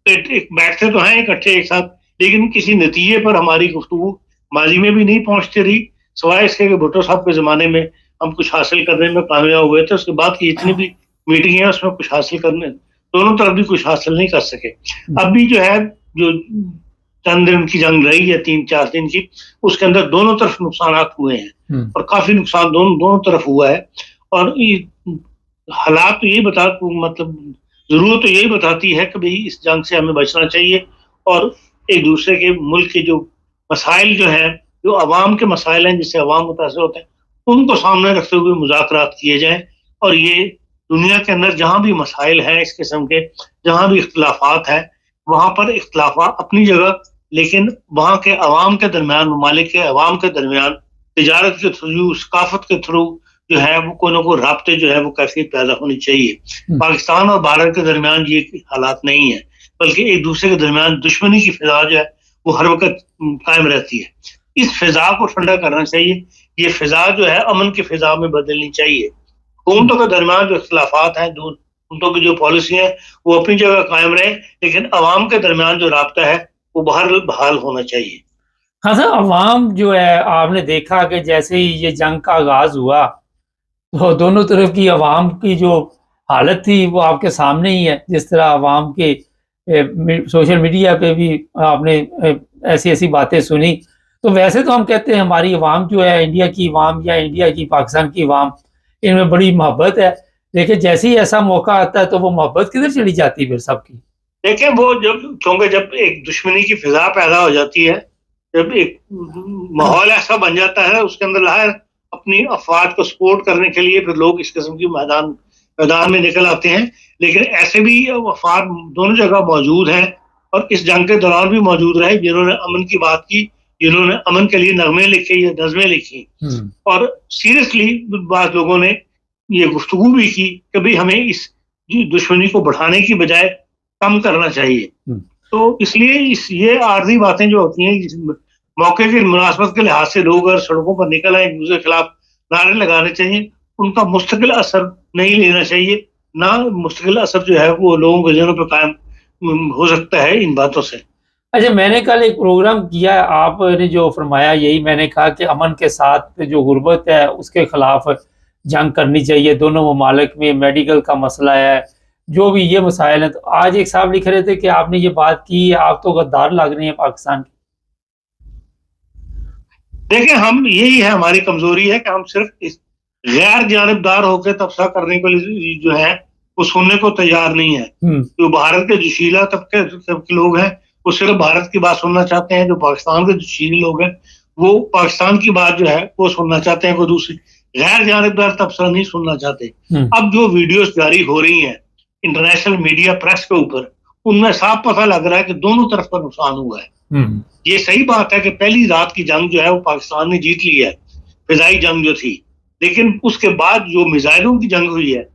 बैठते तो हैं इकट्ठे एक साथ, लेकिन किसी नतीजे पर हमारी गुफ्तगू माजी में भी नहीं पहुंचती रही, सिवाय इसके कि भुट्टो साहब के जमाने में हम कुछ हासिल करने में कामयाब हुए थे। उसके बाद की जितनी भी मीटिंग है उसमें कुछ हासिल करने, दोनों तरफ भी कुछ हासिल नहीं कर सके। अब भी जो है, जो चंद दिन की जंग रही है 3-4 दिन की, उसके अंदर दोनों तरफ नुकसान हुए हैं और काफी नुकसान दोनों तरफ हुआ है। और हालात तो यही मतलब जरूरत तो यही बताती है कि भाई इस जंग से हमें बचना चाहिए और एक दूसरे के मुल्क के जो मसाइल जो है, जो अवाम के मसाइल हैं जिससे अवाम मुतासर होते हैं, उनको सामने रखते हुए मुज़ाकरात किए जाएं। और ये दुनिया के अंदर जहां भी मसाइल हैं इस किस्म के, जहां भी इख्तलाफात हैं, वहां पर इख्तलाफात अपनी जगह, लेकिन वहां के अवाम के दरमियान, ममालिक के अवाम के दरमियान तिजारत के थ्रू, सकाफत के थ्रू जो है वो कोई ना कोई राब्ते जो है वो कैफियत पैदा होनी चाहिए। पाकिस्तान और भारत के दरमियान ये हालात नहीं है, बल्कि एक दूसरे के दरमियान दुश्मनी की फिजा जो है वो हर वक्त कायम रहती है। इस फिजा को ठंडा करना चाहिए। ये फिजा जो है अमन की फिजा में बदलनी चाहिए। हुकूमतों के दरमियान जो इख्तलाफात हैं, हुकूमतों की जो पॉलिसी है वो अपनी जगह कायम रहे, लेकिन अवाम के दरमियान जो राब्ता है वो बहाल होना चाहिए। हाँ सर, अवाम जो है, आपने देखा कि जैसे ही ये जंग का आगाज हुआ तो दोनों तरफ की अवाम की जो हालत थी वो आपके सामने ही है। जिस तरह अवाम के सोशल मीडिया पे भी आपने ऐसी बातें सुनी, तो वैसे तो हम कहते हैं हमारी अवाम जो है, इंडिया की अवाम या इंडिया की पाकिस्तान की अवाम, इनमें बड़ी मोहब्बत है, लेकिन जैसे ही ऐसा मौका आता है तो वो मोहब्बत किधर चली जाती है फिर सबकी। देखिए वो जब एक दुश्मनी की फिजा पैदा हो जाती है, जब एक माहौल ऐसा बन जाता है, उसके अंदर लाहर अपनी अफवाद को सपोर्ट करने के लिए फिर लोग इस किस्म की मैदान में निकल आते हैं। लेकिन ऐसे भी अफवाद दोनों जगह मौजूद हैं और इस जंग के दौरान भी मौजूद रहे, जिन्होंने अमन की बात की, जिन्होंने अमन के लिए नगमे लिखे या नज़में लिखी, और सीरियसली बात लोगों ने ये गुफ्तगू भी की कि भाई हमें इस दुश्मनी को बढ़ाने की बजाय कम करना चाहिए। तो इसलिए ये आर्जी बातें जो होती हैं, मौके की मुनासबत के लिहाज से लोग अगर सड़कों पर निकल आए, एक दूसरे के खिलाफ नारे लगाने चाहिए, उनका मुस्तकिल असर नहीं लेना चाहिए। ना मुस्तकिल असर जो है वो लोगों के जहनों पर कायम हो सकता है इन बातों से। अच्छा, मैंने कल एक प्रोग्राम किया, आपने जो फरमाया यही मैंने कहा कि अमन के साथ जो गुर्बत है उसके खिलाफ जंग करनी चाहिए। दोनों ममालिक में मेडिकल का मसला है, जो भी ये मसाइल हैं। तो आज एक साहब लिख रहे थे कि आपने ये बात की, आप तो गद्दार लग रही हैं पाकिस्तान की। देखिए, हम यही है, हमारी कमजोरी है कि हम सिर्फ इस गैर जानिबदार होकर तबसरा करने के लिए जो है वो सुनने को तैयार नहीं है। जो भारत के जोशीला तबके लोग हैं वो सिर्फ भारत की बात सुनना चाहते हैं, जो पाकिस्तान के जोशीले लोग हैं वो पाकिस्तान की बात जो है वो सुनना चाहते हैं, कोई दूसरी गैर जानिबदार तबसरा नहीं सुनना चाहते। अब जो वीडियोस जारी हो रही हैं इंटरनेशनल मीडिया प्रेस के ऊपर, उनमें साफ पता लग रहा है कि दोनों तरफ का नुकसान हुआ है। ये सही बात है कि पहली रात की जंग जो है वो पाकिस्तान ने जीत ली है, फिजाई जंग जो थी, लेकिन उसके बाद जो मिसाइलों की जंग हुई है,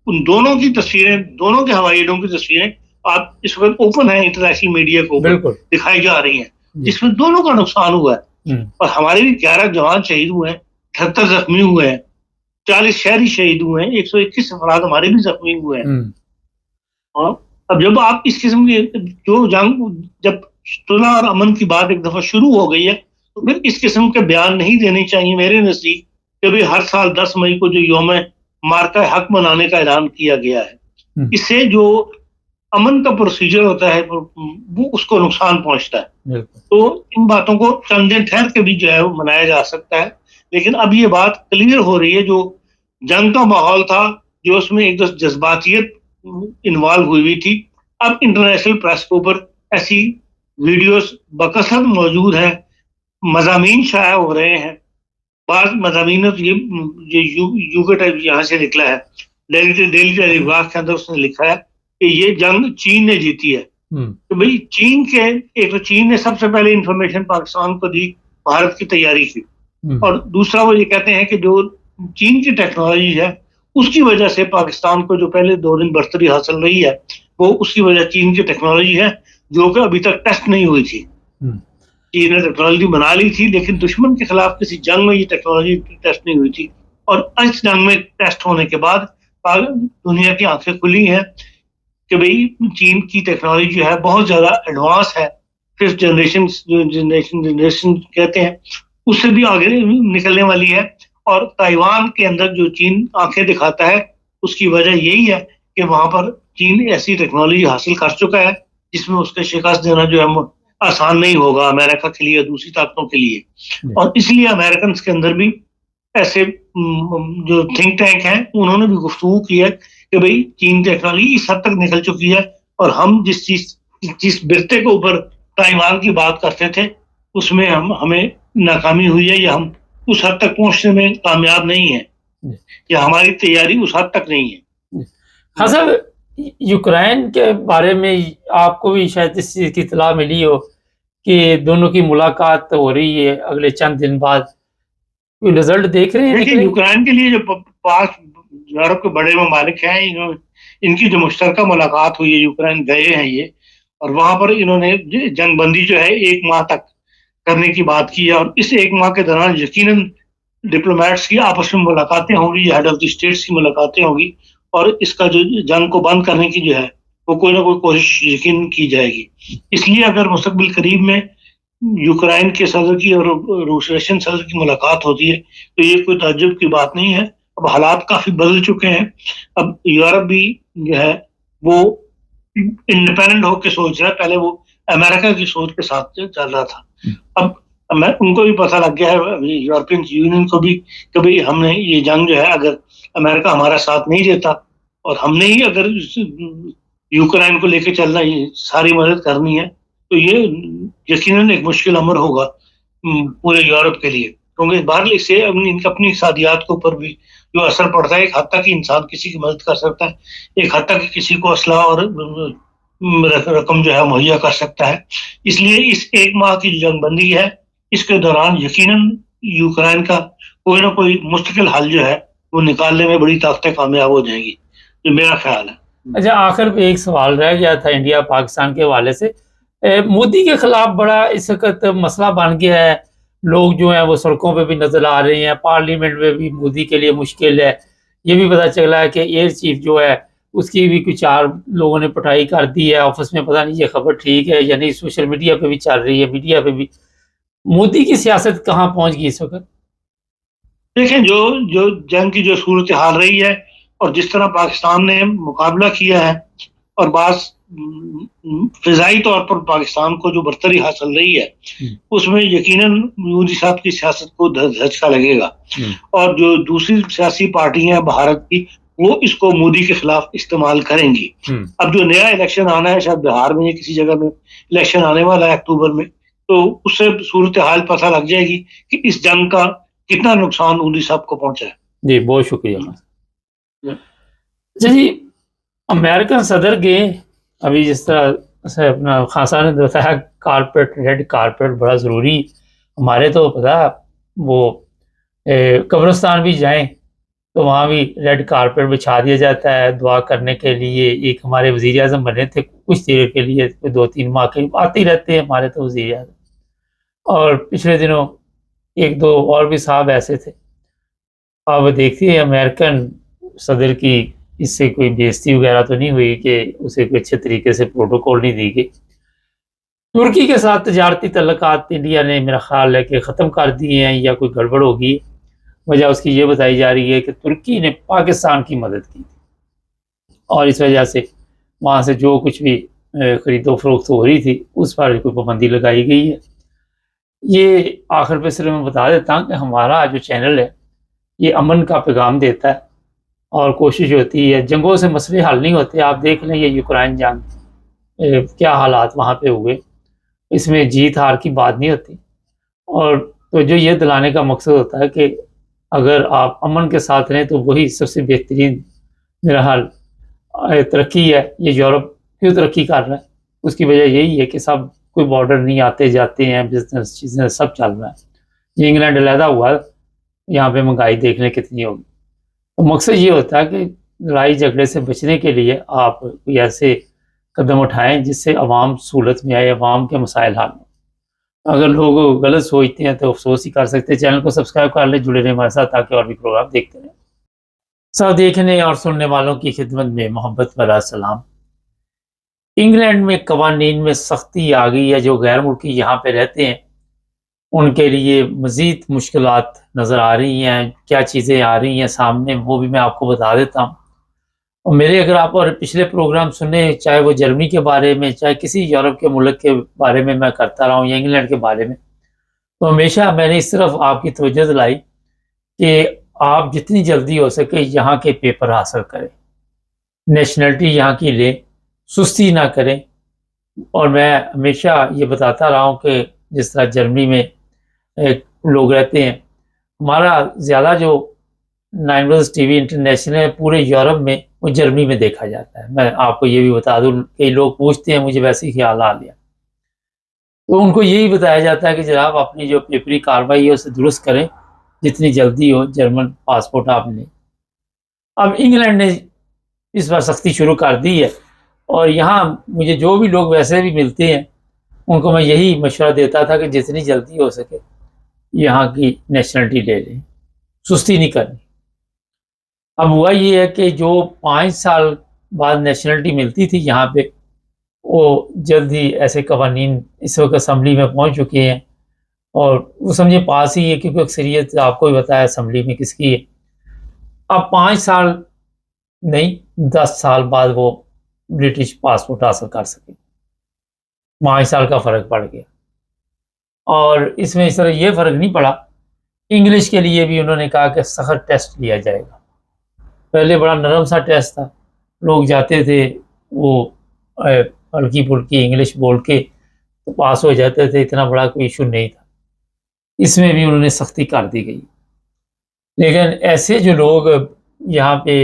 उन दोनों की तस्वीरें, दोनों के हवाई अड्डों की तस्वीरें आप इस वक्त ओपन है इंटरनेशनल मीडिया को दिखाई जा रही हैं, जिसमें दोनों का नुकसान हुआ है। और हमारे भी 11 जवान शहीद हुए हैं, 78 जख्मी हुए हैं, 40 शहरी शहीद हुए हैं, 121 अफराद हमारे भी जख्मी हुए हैं। और अब जब आप इस किस्म की जो जंग, जब सुलह और अमन की बात एक दफा शुरू हो गई है, तो फिर इस किस्म के बयान नहीं देने चाहिए मेरे नजदीक कि भाई हर साल 10 मई को जो यौम मार्का हक मनाने का ऐलान किया गया है, इससे जो अमन का प्रोसीजर होता है वो उसको नुकसान पहुंचता है। तो इन बातों को चंद दिन ठहर के भी जो है वो मनाया जा सकता है। लेकिन अब ये बात क्लियर हो रही है, जो जंग का माहौल था, जो उसमें एक जज्बातियत इन्वॉल्व हुई थी, अब इंटरनेशनल प्रेस के ऊपर ऐसी वीडियोस बकसरत मौजूद है, मज़ामीन शाया हो रहे हैं। बाद मज़ामीन ये यूके टाइप यहाँ से निकला है, डेली टेलीग्राफ के अंदर उसने लिखा है कि ये जंग चीन ने जीती है। तो भाई एक तो चीन ने सबसे पहले इंफॉर्मेशन पाकिस्तान को दी, भारत की तैयारी की, और दूसरा वो ये कहते हैं कि जो चीन की टेक्नोलॉजी है उसकी वजह से पाकिस्तान को जो पहले 2 दिन बढ़तरी हासिल रही है, वो उसकी वजह चीन की टेक्नोलॉजी है, जो कि अभी तक टेस्ट नहीं हुई थी। चीन ने टेक्नोलॉजी बना ली थी, लेकिन दुश्मन के खिलाफ किसी जंग में ये टेक्नोलॉजी टेस्ट नहीं हुई थी। और इस जंग में टेस्ट होने के बाद दुनिया की आंखें खुली हैं कि भाई चीन की टेक्नोलॉजी जो है बहुत ज्यादा एडवांस है, 5th जनरेशन कहते हैं, उससे भी आगे निकलने वाली है। और ताइवान के अंदर जो चीन आंखें दिखाता है, उसकी वजह यही है कि वहां पर चीन ऐसी टेक्नोलॉजी हासिल कर चुका है जिसमें उसके शिकस्त देना जो है आसान नहीं होगा अमेरिका के लिए, दूसरी ताकतों के लिए। और इसलिए अमेरिकन के अंदर भी ऐसे जो थिंक टैंक हैं, उन्होंने भी गुफ्तगू की है कि भाई चीन टेक्नोलॉजी इस हद तक निकल चुकी है, और हम जिस बिरते के ऊपर ताइवान की बात करते थे उसमें हमें नाकामी हुई है, या हम उस हद तक पहुंचने में कामयाब नहीं है, या हमारी तैयारी उस हद तक नहीं है। हाँ सर, यूक्रेन के बारे में आपको भी शायद इस चीज़ की इत्तला मिली हो कि दोनों की मुलाकात हो रही है अगले चंद दिन बाद, कोई रिजल्ट देख रहे हैं? देखिए, यूक्रेन के लिए जो 5 यूरोप के बड़े ममालिक हैं, इनकी जो मुश्तरका मुलाकात हुई है, यूक्रेन गए हैं ये, और वहां पर इन्होंने जंगबंदी जो है 1 माह तक करने की बात की है। और इस 1 माह के दौरान यकीनन डिप्लोमेट्स की आपस में मुलाकातें होंगी, हेड ऑफ द स्टेट्स की मुलाकातें होंगी, और इसका जो जंग को बंद करने की जो है वो कोई ना कोई कोशिश यकीन की जाएगी। इसलिए अगर मुस्तकबिल करीब में यूक्रेन के सदर की और रशियन सदर की मुलाकात होती है तो ये कोई ताज्जुब की बात नहीं है। अब हालात काफी बदल चुके हैं। अब यूरोप भी जो है वो इंडिपेंडेंट होकर सोच रहा है, पहले वो अमेरिका की सोच के साथ चल रहा था। अब मैं उनको भी पता लग गया है, यूरोपियन यूनियन को भी, कभी हमने ये जंग जो है, अगर अमेरिका हमारा साथ नहीं देता और हमने ही अगर यूक्रेन को लेके चलना, ये सारी मदद करनी है, तो ये यकीनन एक मुश्किल अमर होगा पूरे यूरोप के लिए, क्योंकि बाहर से अपनी इक़्तिसादियात के ऊपर भी जो असर पड़ता है। एक हद तक इंसान किसी की मदद कर सकता है, एक हद तक किसी को असला और रकम जो है मुहैया कर सकता है। इसलिए इस एक माह की जो जंगबंदी है, इसके दौरान यकीनन यूक्रेन का कोई ना कोई मुस्तकिल हल जो है वो निकालने में बड़ी ताकतें कामयाब हो जाएंगी, जो मेरा ख्याल है। अच्छा, आखिर में एक सवाल रह गया था इंडिया पाकिस्तान के हवाले से। मोदी के खिलाफ बड़ा इस वक्त मसला बन गया है। लोग जो हैं वो सड़कों पे भी नजर आ रहे हैं, पार्लियामेंट में भी मोदी के लिए मुश्किल है। ये भी पता चला है कि एयर चीफ जो है उसकी भी कुछ 4 लोगों ने पिटाई कर दी है ऑफिस में। पता नहीं ये खबर ठीक है या नहीं, सोशल मीडिया पे भी चल रही है, मीडिया पे भी। मोदी की सियासत कहाँ पहुंच गई इस वक्त? देखें, जो जो जंग की जो सूरत हाल रही है और जिस तरह पाकिस्तान ने मुकाबला किया है, और बात फिजाई तौर पर पाकिस्तान को जो बरतरी हासिल रही है, उसमें यकीनन मोदी साहब की सियासत को धचका लगेगा। और जो दूसरी सियासी पार्टियां हैं भारत की, वो इसको मोदी के खिलाफ इस्तेमाल करेंगी। अब जो नया इलेक्शन आना है, शायद बिहार में किसी जगह में इलेक्शन आने वाला है अक्टूबर में, तो उससे सूरत हाल पता लग जाएगी कि इस जंग का कितना नुकसान मोदी साहब को पहुंचा है। जी, बहुत शुक्रिया। जी, अमेरिकन सदर गए अभी, जिस तरह से अपना खासा ने बताया, कारपेट, रेड कारपेट बड़ा ज़रूरी। हमारे तो पता वो कब्रिस्तान भी जाएं तो वहाँ भी रेड कारपेट बिछा दिया जाता है दुआ करने के लिए। एक हमारे वज़ीर आज़म बने थे कुछ देर के लिए, 2-3 माह के आते ही रहते हैं हमारे तो वज़ीर आज़म। और पिछले दिनों 1-2 और भी साहब ऐसे थे। अब देखिए अमेरिकन सदर की इससे कोई बेइज्जती वगैरह तो नहीं हुई कि उसे कोई अच्छे तरीके से प्रोटोकॉल नहीं दी गई। तुर्की के साथ तजारती तल्लुकात इंडिया ने मेरा ख्याल है कि ख़त्म कर दिए हैं या कोई गड़बड़ होगी। वजह उसकी ये बताई जा रही है कि तुर्की ने पाकिस्तान की मदद की और इस वजह से वहाँ से जो कुछ भी खरीदो फरोख्त हो रही थी उस पर कोई पाबंदी लगाई गई है। ये आखिर पे सिर्फ मैं बता देता हूँ कि हमारा जो चैनल है ये अमन का पैगाम देता है और कोशिश होती है, जंगों से मसले हल नहीं होते। आप देख लें ये यूक्रेन जंग, क्या हालात वहाँ पे हुए, इसमें जीत हार की बात नहीं होती। और तो जो ये दिलाने का मकसद होता है कि अगर आप अमन के साथ रहें तो वही सबसे बेहतरीन मेरा हाल तरक्की है। ये यूरोप क्यों तरक्की कर रहा है, उसकी वजह यही है कि सब कोई बॉर्डर नहीं आते जाते हैं, बिजनेस चीज़ें सब चल रहा है। ये इंग्लैंड अलहदा हुआ, यहाँ पे महंगाई देखने कितनी होगी। तो मकसद ये होता है कि लड़ाई झगड़े से बचने के लिए आप कोई ऐसे कदम उठाएं जिससे अवाम सहूलत में आए, अवाम के मसाइल हल हों। अगर लोग गलत सोचते हैं तो अफसोस ही कर सकते हैं। चैनल को सब्सक्राइब कर लें, जुड़े रहें हमारे साथ ताकि और भी प्रोग्राम देखते रहें। सब देखने और सुनने वालों की खिदमत में मोहब्बत भरा सलाम। इंग्लैंड में कवानीन में सख्ती आ गई है। जो गैर मुल्की यहाँ पे रहते हैं उनके लिए मज़ीद मुश्किलात नज़र आ रही हैं। क्या चीज़ें आ रही हैं सामने वो भी मैं आपको बता देता हूँ। और मेरे अगर आप और पिछले प्रोग्राम सुने, चाहे वो जर्मनी के बारे में, चाहे किसी यूरोप के मुल्क के बारे में मैं करता रहा हूँ या इंग्लैंड के बारे में, तो हमेशा मैंने इस तरफ आपकी तवज्जो दिलाई कि आप जितनी जल्दी हो सके यहाँ के पेपर हासिल करें, नेशनलिटी यहाँ की लें, सुस्ती ना करें। और मैं हमेशा ये बताता रहा हूँ कि जिस तरह जर्मनी में लोग रहते हैं, हमारा ज़्यादा जो 9 न्यूज़ टीवी इंटरनेशनल पूरे यूरोप में वो जर्मनी में देखा जाता है। मैं आपको ये भी बता दूँ, कई लोग पूछते हैं, मुझे वैसे ही ख्याल आ गया, तो उनको यही बताया जाता है कि जनाब अपनी जो पेपरी कार्रवाई है उसे दुरुस्त करें, जितनी जल्दी हो जर्मन पासपोर्ट आप लें। अब इंग्लैंड ने इस बार सख्ती शुरू कर दी है और यहाँ मुझे जो भी लोग वैसे भी मिलते हैं उनको मैं यही मशवरा देता था कि जितनी जल्दी हो सके यहाँ की नेशनलिटी ले लें, सुस्ती नहीं करनी। अब हुआ ये है कि जो 5 साल बाद नेशनलिटी मिलती थी यहाँ पे, वो जल्द ही ऐसे कवानीन इस वक्त असम्बली में पहुँच चुके हैं और वो समझे पास ही है, क्योंकि अक्सरियत आपको भी बताया असम्बली में किसकी है। अब 5 साल नहीं 10 साल बाद वो ब्रिटिश पासपोर्ट हासिल कर सके। 5 साल का फ़र्क पड़ गया। और इसमें इस तरह ये फ़र्क नहीं पड़ा। इंग्लिश के लिए भी उन्होंने कहा कि सख्त टेस्ट लिया जाएगा। पहले बड़ा नरम सा टेस्ट था, लोग जाते थे, वो हल्की फुल्की इंग्लिश बोल के तो पास हो जाते थे, इतना बड़ा कोई इशू नहीं था। इसमें भी उन्होंने सख्ती कर दी गई। लेकिन ऐसे जो लोग यहाँ पे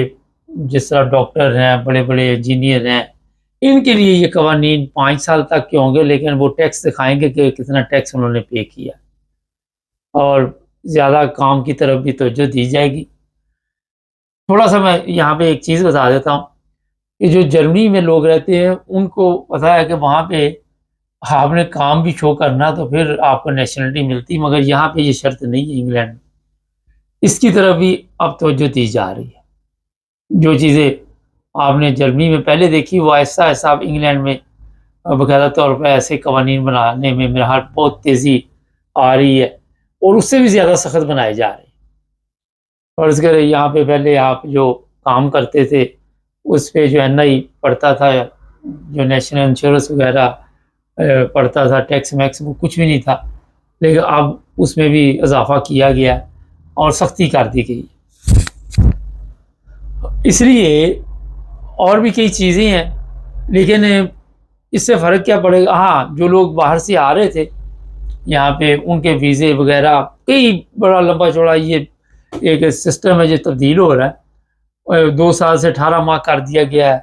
जिस तरह डॉक्टर हैं, बड़े बड़े इंजीनियर हैं, इनके लिए ये कवानीन 5 साल तक के होंगे, लेकिन वो टैक्स दिखाएंगे कि कितना टैक्स उन्होंने पे किया, और ज़्यादा काम की तरफ भी तवज्जो दी जाएगी। थोड़ा सा मैं यहाँ पे एक चीज़ बता देता हूँ कि जो जर्मनी में लोग रहते हैं उनको पता है कि वहाँ पे आपने काम भी शो करना तो फिर आपको नेशनलिटी मिलती, मगर यहाँ पे ये शर्त नहीं है इंग्लैंड में। इसकी तरफ भी अब तवज्जो दी जा रही है। जो चीज़ें आपने जर्मनी में पहले देखी वो ऐसा ऐसा अब इंग्लैंड में बाकायदा तौर पर ऐसे कवानीन बनाने में मेरा हाल बहुत तेज़ी आ रही है, और उससे भी ज़्यादा सख्त बनाए जा रहे हैं। फ़र्ज़ करें यहाँ पे पहले आप जो काम करते थे उस पे जो NI पड़ता था, जो नेशनल इंश्योरेंस वगैरह पड़ता था, टैक्स मैक्स वो कुछ भी नहीं था, लेकिन अब उसमें भी इजाफ़ा किया गया और सख्ती कर दी गई। इसलिए और भी कई चीज़ें हैं, लेकिन इससे फ़र्क क्या पड़ेगा। हाँ, जो लोग बाहर से आ रहे थे यहाँ पे उनके वीज़े वगैरह कई बड़ा लंबा चौड़ा ये एक सिस्टम है जो तब्दील हो रहा है। 2 साल से 18 माह कर दिया गया है।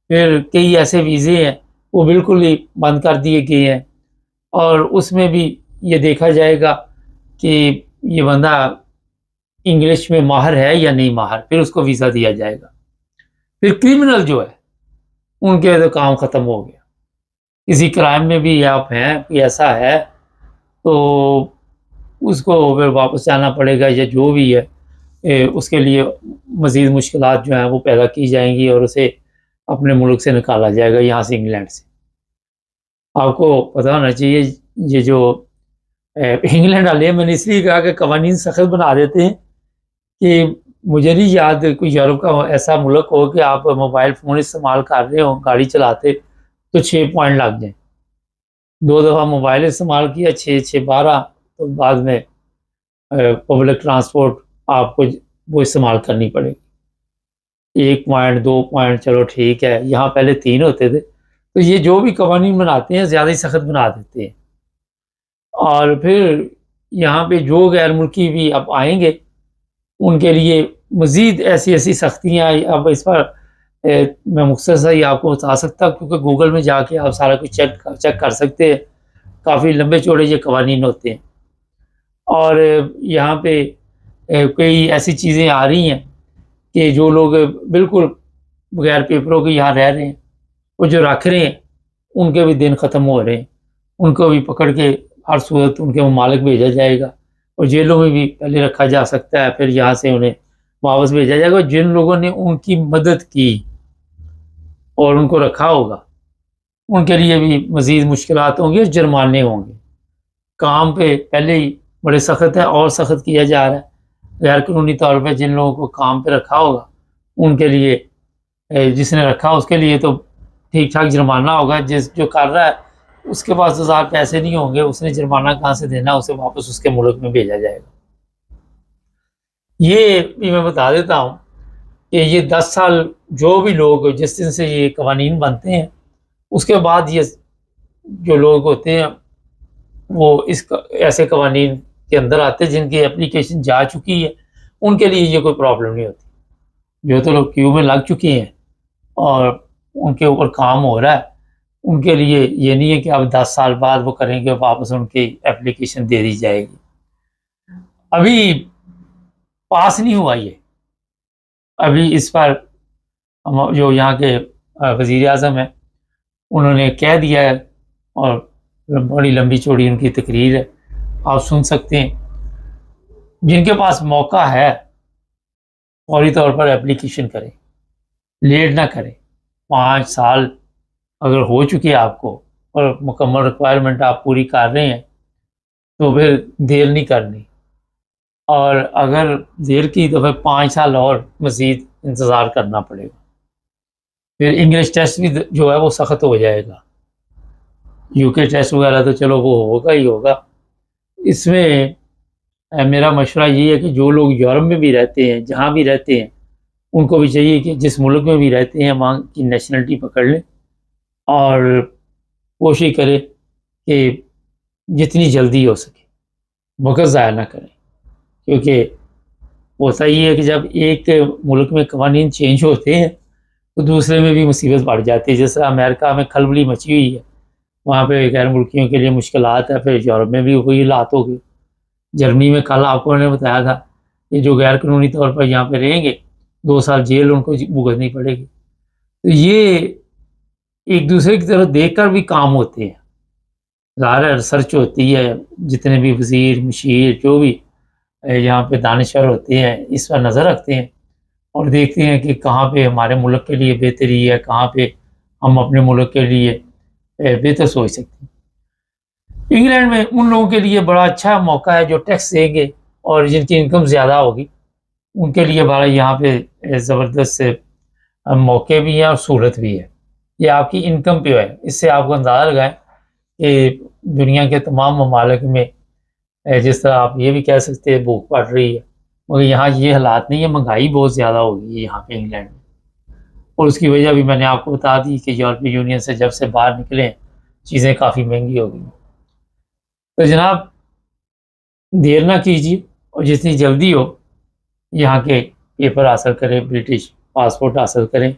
फिर कई ऐसे वीज़े हैं वो बिल्कुल ही बंद कर दिए गए हैं, और उसमें भी ये देखा जाएगा कि ये बंदा इंग्लिश में माहिर है या नहीं माहिर, फिर उसको वीज़ा दिया जाएगा। फिर क्रिमिनल जो है उनके तो काम ख़त्म हो गया। किसी क्राइम में भी आप हैं, कोई ऐसा है तो उसको फिर वापस जाना पड़ेगा, या जो भी है उसके लिए मज़ीद मुश्किलात जो हैं वो पैदा की जाएंगी और उसे अपने मुल्क से निकाला जाएगा, यहाँ से इंग्लैंड से। आपको पता होना चाहिए ये जो इंग्लैंड वाले हैं, मैंने इसलिए कहा कि कवानीन सख्त बना देते हैं कि मुझे नहीं याद कोई यूरोप का ऐसा मुल्क हो कि आप मोबाइल फ़ोन इस्तेमाल कर रहे हो, गाड़ी चलाते तो 6 पॉइंट लग जाए। 2 दफ़ा मोबाइल इस्तेमाल किया 6-6-12, तो बाद में पब्लिक ट्रांसपोर्ट आपको वो इस्तेमाल करनी पड़ेगी। 1 पॉइंट 2 पॉइंट चलो ठीक है, यहाँ पहले 3 होते थे। तो ये जो भी कवानीन बनाते हैं ज़्यादा ही सख्त बना देते हैं। और फिर यहाँ पे जो गैर मुल्की भी अब आएंगे उनके लिए मज़ीद ऐसी ऐसी सख्तियाँ अब इस पर मैं मुख्तसर ही आपको बता सकता, क्योंकि गूगल में जाके आप सारा कुछ चेक कर सकते हैं। काफ़ी लंबे चौड़े ये कवानीन होते हैं। और यहाँ पे कई ऐसी चीज़ें आ रही हैं कि जो लोग बिल्कुल बगैर पेपरों के यहाँ रह रहे हैं, वो जो रख रहे हैं उनके भी दिन ख़त्म हो रहे हैं, उनको भी पकड़ के हर सूरत उनके ममालिक भेजा जाएगा, और जेलों में भी पहले रखा जा सकता है, फिर यहाँ से उन्हें वापस भेजा जाएगा। जिन लोगों ने उनकी मदद की और उनको रखा होगा उनके लिए भी मज़ीद मुश्किलात होंगी, जुर्माने होंगे। काम पे पहले ही बड़े सख्त है और सख्त किया जा रहा है। गैर कानूनी तौर पर जिन लोगों को काम पे रखा होगा उनके लिए, जिसने रखा उसके लिए तो ठीक ठाक जुर्माना होगा। जो कर रहा है उसके पास तो ज़्यादा पैसे नहीं होंगे, उसने जुर्माना कहाँ से देना, उसे वापस उसके मुल्क में भेजा जाएगा। ये भी मैं बता देता हूँ कि ये 10 साल जो भी लोग जिस दिन से ये कवानीन बनते हैं उसके बाद ये जो लोग होते हैं वो ऐसे कवानीन के अंदर आते हैं जिनकी एप्लीकेशन जा चुकी है, उनके लिए ये कोई प्रॉब्लम नहीं होती। जो तो लोग क्यू में लग चुके हैं और उनके ऊपर काम हो रहा है, उनके लिए ये नहीं है कि अब 10 साल बाद वो करेंगे वापस उनकी एप्लीकेशन दे दी जाएगी। अभी पास नहीं हुआ ये, अभी इस पर जो यहाँ के वज़ीर आज़म है उन्होंने कह दिया है, और बड़ी लंबी चौड़ी उनकी तकरीर है, आप सुन सकते हैं। जिनके पास मौका है फौरी तौर पर एप्लीकेशन करें, लेट ना करें। 5 साल अगर हो चुकी है आपको और मुकम्मल रिक्वायरमेंट आप पूरी कर रहे हैं तो फिर देर नहीं करनी, और अगर देर की तो फिर 5 साल और मज़ीद इंतज़ार करना पड़ेगा। फिर इंग्लिश टेस्ट भी जो है वो सख्त हो जाएगा। यूके टेस्ट वगैरह तो चलो वो होगा ही होगा, इसमें मेरा मशवरा ये है कि जो लोग यूरोप में भी रहते हैं, जहाँ भी रहते हैं, उनको भी चाहिए कि जिस मुल्क में भी रहते हैं वहाँ की नेशनलिटी पकड़ लें और कोशिश करें कि जितनी जल्दी हो सके वक़्त ज़ाया ना करें। क्योंकि होता ये है कि जब एक मुल्क में कवानीन चेंज होते हैं तो दूसरे में भी मुसीबत बढ़ जाती है। जैसे अमेरिका में खलबली मची हुई है, वहाँ पे गैर मुल्कियों के लिए मुश्किलात है, फिर यूरोप में भी वही हालात हो गए। जर्मनी में कल आपको मैंने बताया था कि जो गैर कानूनी तौर पर यहाँ पे रहेंगे 2 साल जेल उनको भुगतनी पड़ेगी। तो ये एक दूसरे की तरफ देखकर भी काम होते हैं। ज़ाहिर है रिसर्च होती है, जितने भी वज़ीर, मशीर जो भी यहाँ पे दानिशवर होते हैं इस पर नज़र रखते हैं और देखते हैं कि कहाँ पे हमारे मुल्क के लिए बेहतरी है, कहाँ पे हम अपने मुल्क के लिए बेहतर सोच सकते हैं। इंग्लैंड में उन लोगों के लिए बड़ा अच्छा मौका है जो टैक्स देंगे और जिनकी इनकम ज़्यादा होगी, उनके लिए बड़ा यहाँ पे ज़बरदस्त मौके भी हैं और सहूलत भी है। ये आपकी इनकम पे है। इससे आपको अंदाज़ा लगाएं कि दुनिया के तमाम ममालिक में जिस तरह आप ये भी कह सकते हैं भूख पड़ रही है, मगर यहाँ ये हालात नहीं है, महंगाई बहुत ज़्यादा हो गई है यहाँ पे इंग्लैंड में। और उसकी वजह भी मैंने आपको बता दी कि यूरोपीय यूनियन से जब से बाहर निकले चीज़ें काफ़ी महंगी हो गई। तो जनाब देर ना कीजिए और जितनी जल्दी हो यहाँ के पेपर हासिल करें, ब्रिटिश पासपोर्ट हासिल करें।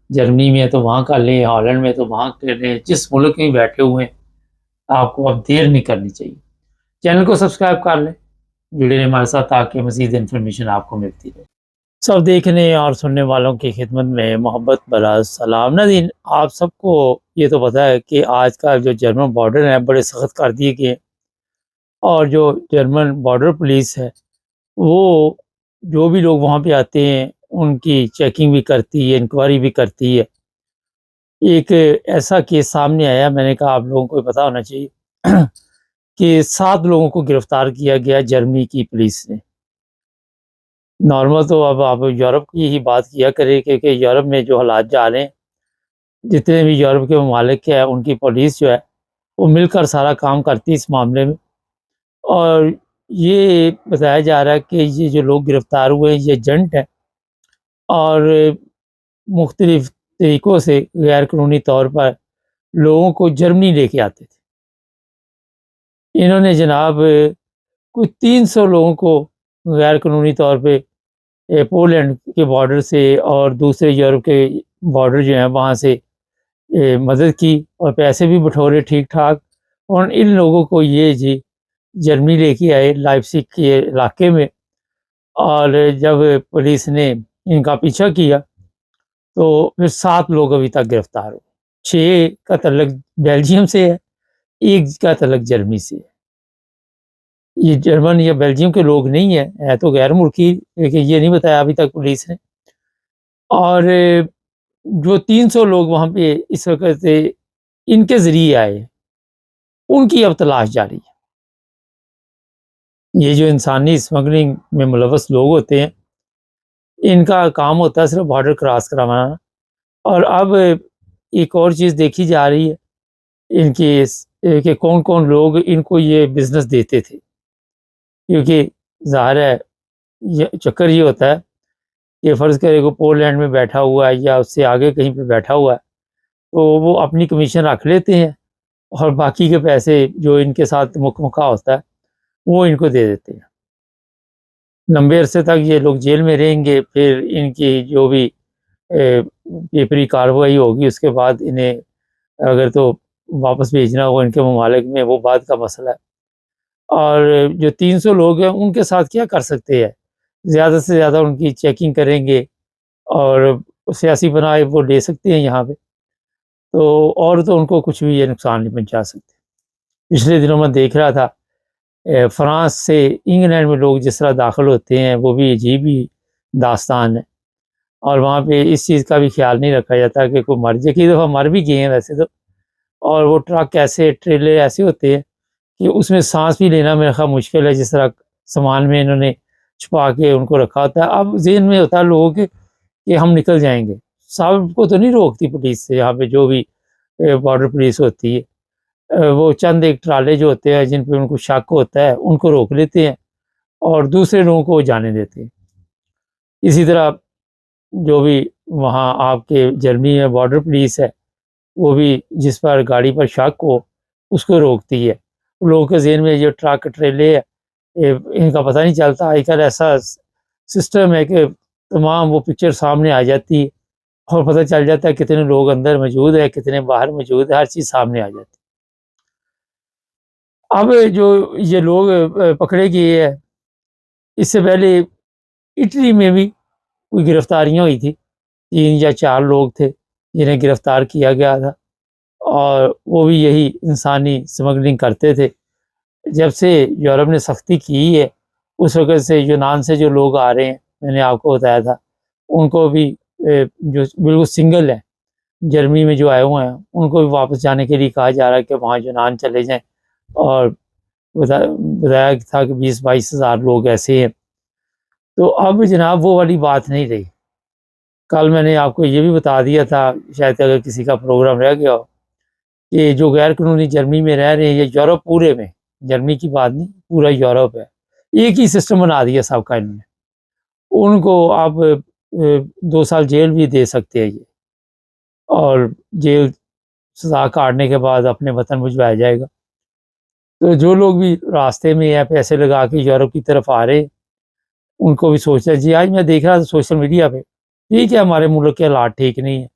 जर्मनी में तो वहाँ कर लें, हॉलैंड में तो वहाँ कर लें, जिस मुल्क में बैठे हुए हैं आपको अब देर नहीं करनी चाहिए। चैनल को सब्सक्राइब कर लें, जुड़े रहें हमारे साथ ताकि मज़ीद इन्फॉर्मेशन आपको मिलती रहे। सब देखने और सुनने वालों की खिदमत में मोहब्बत भरा सलाम। नाज़रीन, आप सबको ये तो पता है कि आज का जो जर्मन बॉर्डर है बड़े सख्त कर दिए गए और जो जर्मन बॉर्डर पुलिस है वो जो भी लोग वहाँ पे आते हैं उनकी चेकिंग भी करती है, इंक्वायरी भी करती है। एक ऐसा केस सामने आया, मैंने कहा आप लोगों को पता होना चाहिए कि 7 लोगों को गिरफ्तार किया गया जर्मनी की पुलिस ने। नॉर्मल तो अब आप यूरोप की ही बात किया करें क्योंकि यूरोप में जो हालात जा रहे हैं, जितने भी यूरोप के ममालिक हैं उनकी पुलिस जो है वो मिलकर सारा काम करती है इस मामले में। और ये बताया जा रहा है कि ये जो लोग गिरफ्तार हुए हैं ये एजेंट हैं और मुख्तलिफ तरीक़ों से गैर कानूनी तौर पर लोगों को जर्मनी लेके आते थे। इन्होंने जनाब कुछ 300 लोगों को गैर कानूनी तौर पे पोलैंड के बॉर्डर से और दूसरे यूरोप के बॉर्डर जो हैं वहाँ से मदद की और पैसे भी बटोरे ठीक ठाक। और इन लोगों को ये जी जर्मनी लेके आए लाइप्ज़िग के इलाके में और जब पुलिस ने इनका पीछा किया तो फिर 7 लोग अभी तक गिरफ्तार हुए। 6 का तल्लुक बेल्जियम से है, 1 का तल्लुक जर्मनी से है। ये जर्मन या बेल्जियम के लोग नहीं है तो गैर मुल्की, लेकिन ये नहीं बताया अभी तक पुलिस ने। और जो 300 लोग वहाँ पे इस वक्त इनके ज़रिए आए उनकी अब तलाश जारी है। ये जो इंसानी स्मगलिंग में मुलव्वस लोग होते हैं इनका काम होता है सिर्फ बॉर्डर क्रॉस करवाना। और अब एक और चीज़ देखी जा रही है इनकी कि कौन कौन लोग इनको ये बिज़नेस देते थे। क्योंकि ज़ाहिर है ये चक्कर ये होता है कि फ़र्ज़ करें को पोलैंड में बैठा हुआ है या उससे आगे कहीं पे बैठा हुआ है तो वो अपनी कमीशन रख लेते हैं और बाकी के पैसे जो इनके साथ मुकमुका होता है वो इनको दे देते हैं। लंबे अरसे तक ये लोग जेल में रहेंगे, फिर इनकी जो भी पेपरी कार्रवाई होगी उसके बाद इन्हें अगर तो वापस भेजना हो इनके ममालिक में वो बात का मसला है। और जो 300 लोग हैं उनके साथ क्या कर सकते हैं, ज़्यादा से ज़्यादा उनकी चेकिंग करेंगे और सियासी बनाए वो ले सकते हैं यहाँ पे, तो और तो उनको कुछ भी ये नुकसान नहीं पहुँचा सकते। पिछले दिनों में देख रहा था फ्रांस से इंग्लैंड में लोग जिस तरह दाखिल होते हैं वो भी अजीब ही दास्तान है। और वहाँ पे इस चीज़ का भी ख्याल नहीं रखा जाता कि कोई मर जाए, कई दफ़ा मर भी गए हैं वैसे तो। और वो ट्रक ऐसे ट्रेलर ऐसे होते हैं कि उसमें सांस भी लेना मेरे ख्याल मुश्किल है, जिस तरह सामान में इन्होंने छुपा के उनको रखा होता है। अब ज़हन में होता है लोगों के कि हम निकल जाएंगे, सबको तो नहीं रोकती पुलिस से यहाँ पे जो भी बॉर्डर पुलिस होती है। वो चंद एक ट्राले जो होते हैं जिन पे उनको शक होता है उनको रोक लेते हैं और दूसरे लोगों को जाने देते हैं। इसी तरह जो भी वहाँ आपके जर्मनी में बॉर्डर पुलिस है, वो भी जिस पर गाड़ी पर शक हो उसको रोकती है। लोगों के ज़हन में जो ट्रक ट्रेले है इनका पता नहीं चलता। आजकल ऐसा सिस्टम है कि तमाम वो पिक्चर सामने आ जाती है और पता चल जाता है कितने लोग अंदर मौजूद है, कितने बाहर मौजूद है, हर चीज़ सामने आ जाती है। अब जो ये लोग पकड़े गए हैं, इससे पहले इटली में भी कोई गिरफ्तारियां हुई थी। 3 या 4 लोग थे जिन्हें गिरफ्तार किया गया था और वो भी यही इंसानी स्मगलिंग करते थे। जब से यूरोप ने सख्ती की है उस वक़्त से यूनान से जो लोग आ रहे हैं, मैंने आपको बताया था, उनको भी जो बिल्कुल सिंगल है जर्मनी में जो आए हुए हैं उनको भी वापस जाने के लिए कहा जा रहा है कि वहाँ यूनान चले जाएँ। और बताया था कि 20-22 हज़ार लोग ऐसे हैं। तो अब जनाब वो वाली बात नहीं रही। कल मैंने आपको ये भी बता दिया था, शायद अगर किसी का प्रोग्राम रह गया हो, कि जो गैर कानूनी जर्मनी में रह रहे हैं या यूरोप पूरे में, जर्मनी की बात नहीं, पूरा यूरोप है, एक ही सिस्टम बना दिया सबका इन्होंने। उनको आप 2 साल जेल भी दे सकते हैं ये, और जेल सज़ा काटने के बाद अपने वतन भिजवाया जाएगा। तो जो लोग भी रास्ते में या पैसे लगा के यूरोप की तरफ आ रहे, उनको भी सोचना चाहिए। आज मैं देख रहा था सोशल मीडिया पे, ठीक है हमारे मुल्क के हालात ठीक नहीं है,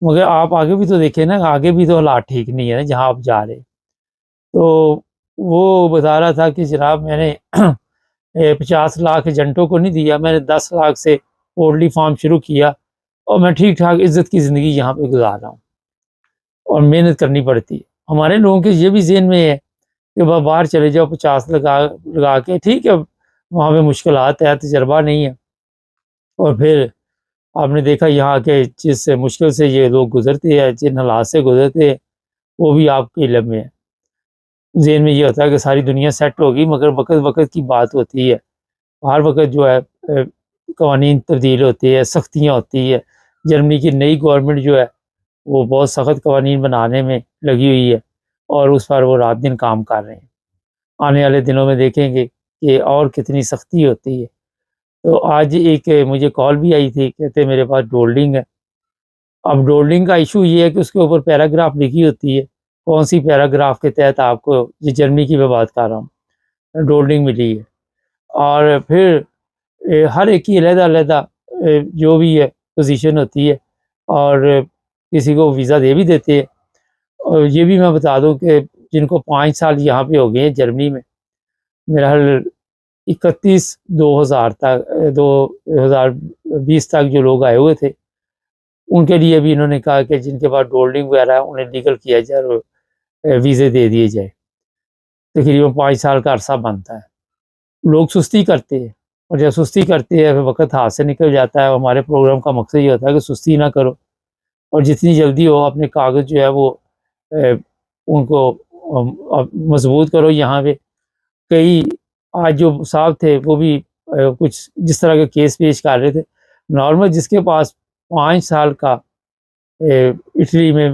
मगर आप आगे भी तो देखें ना, आगे भी तो हालात ठीक नहीं है ना जहाँ आप जा रहे। तो वो बता रहा था कि जनाब मैंने 50 लाख एजेंटों को नहीं दिया, मैंने 10 लाख से पोल्ट्री फार्म शुरू किया और मैं ठीक ठाक इज्जत की ज़िंदगी यहाँ पे गुजार रहा हूँ और मेहनत करनी पड़ती है। हमारे लोगों के ये भी ज़हन में है कि बाहर चले जाओ 50 लगा लगा के, ठीक है वहाँ पे मुश्किलात है, तजर्बा नहीं है, और फिर आपने देखा यहाँ के जिस मुश्किल से ये लोग गुजरते हैं, जिन हालात से गुजरते हैं, वो भी आपके इल्म में है। ज़हन में ये होता है कि सारी दुनिया सेट होगी, मगर वक़्त-वक़्त की बात होती है। हर वक़्त जो है कवानीन तब्दील होती है, सख्तियाँ होती है। जर्मनी की नई गवर्नमेंट जो है, वो बहुत सख्त कवानीन बनाने में लगी हुई है और उस पर वो रात-दिन काम कर रहे हैं। आने वाले दिनों में देखेंगे कि और कितनी सख्ती होती है। तो आज एक मुझे कॉल भी आई थी, कहते मेरे पास डोल्डिंग है। अब डोल्डिंग का इशू ये है कि उसके ऊपर पैराग्राफ लिखी होती है, कौन-सी पैराग्राफ के तहत आपको, ये जर्मनी की मैं बात कर रहा हूँ, डोल्डिंग मिली है। और फिर हर एक की अलग-अलग जो भी है पोजीशन होती है और किसी को वीज़ा दे भी देते हैं। और ये भी मैं बता दूँ कि जिनको 5 साल यहाँ पे हो गए हैं जर्मनी में, मेरा ख़्याल 31/2000 तक 2020 तक जो लोग आए हुए थे, उनके लिए भी इन्होंने कहा कि जिनके पास डोल्डिंग वगैरह है उन्हें लीगल किया जाए और वीज़े दे दिए जाए। तकरीबन 5 साल का अरसा बनता है। लोग सुस्ती करते हैं और जब सुस्ती करते हैं फिर वक़्त हाथ से निकल जाता है। हमारे प्रोग्राम का मकसद ये होता है कि सुस्ती ना करो और जितनी जल्दी हो अपने कागज़ जो है वो उनको मज़बूत करो। यहाँ पे कई आज जो साहब थे वो भी कुछ जिस तरह के केस पेश कर रहे थे, नॉर्मल जिसके पास 5 साल का इटली में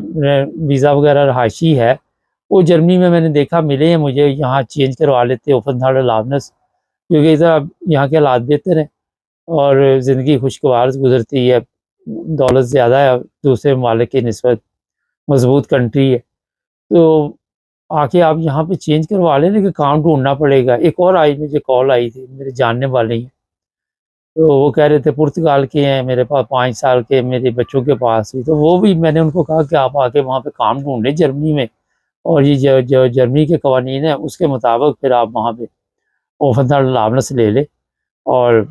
वीज़ा वगैरह रहायशी है, वो जर्मनी में मैंने देखा मिले हैं मुझे, यहाँ चेंज करवा लेते हैं ओफनथाल-लावनस, क्योंकि इधर यहाँ के हालात बेहतर हैं और ज़िंदगी खुशगवार गुज़रती है, दौलत ज़्यादा है दूसरे ममालिक की निस्बत, मज़बूत कंट्री है। तो आके आप यहाँ पे चेंज करवा लें, लेकिन काम ढूँढना पड़ेगा। एक और आई, मुझे कॉल आई थी, मेरे जानने वाले ही हैं, तो वो कह रहे थे पुर्तगाल के हैं, मेरे पास 5 साल के मेरे बच्चों के पास भी। तो वो भी मैंने उनको कहा कि आप आके वहाँ पे काम ढूँढें जर्मनी में, और ये जो जर्मनी के कवानीन है उसके मुताबिक फिर आप वहाँ पे ओफनथाल-लावनस ले लें। और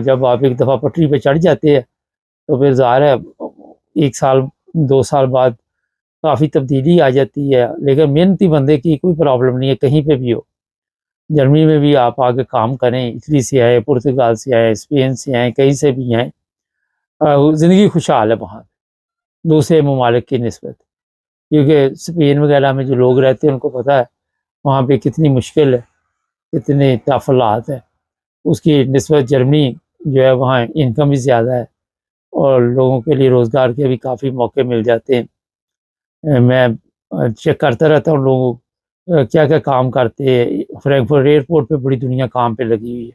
जब आप एक दफ़ा पटरी पे चढ़ जाते हैं तो फिर ज़ाहिर है 1 साल 2 साल बाद काफ़ी तब्दीली आ जाती है। लेकिन मेहनती बंदे की कोई प्रॉब्लम नहीं है, कहीं पे भी हो। जर्मनी में भी आप आके काम करें, इटली से आए, पुर्तगाल से आए, स्पेन से आए, कहीं से भी आएँ, ज़िंदगी खुशहाल है वहाँ दूसरे ममालिक की निस्बत। क्योंकि स्पेन वगैरह में जो लोग रहते हैं उनको पता है वहाँ पे कितनी मुश्किल है, कितने टफ हालात है। उसकी निस्बत जर्मनी जो है वहाँ इनकम भी ज़्यादा है और लोगों के लिए रोज़गार के भी काफ़ी मौके मिल जाते हैं। मैं चेक करता रहता हूँ लोग क्या क्या काम करते हैं। फ्रैंकफर्ट एयरपोर्ट पे बड़ी दुनिया काम पे लगी हुई है,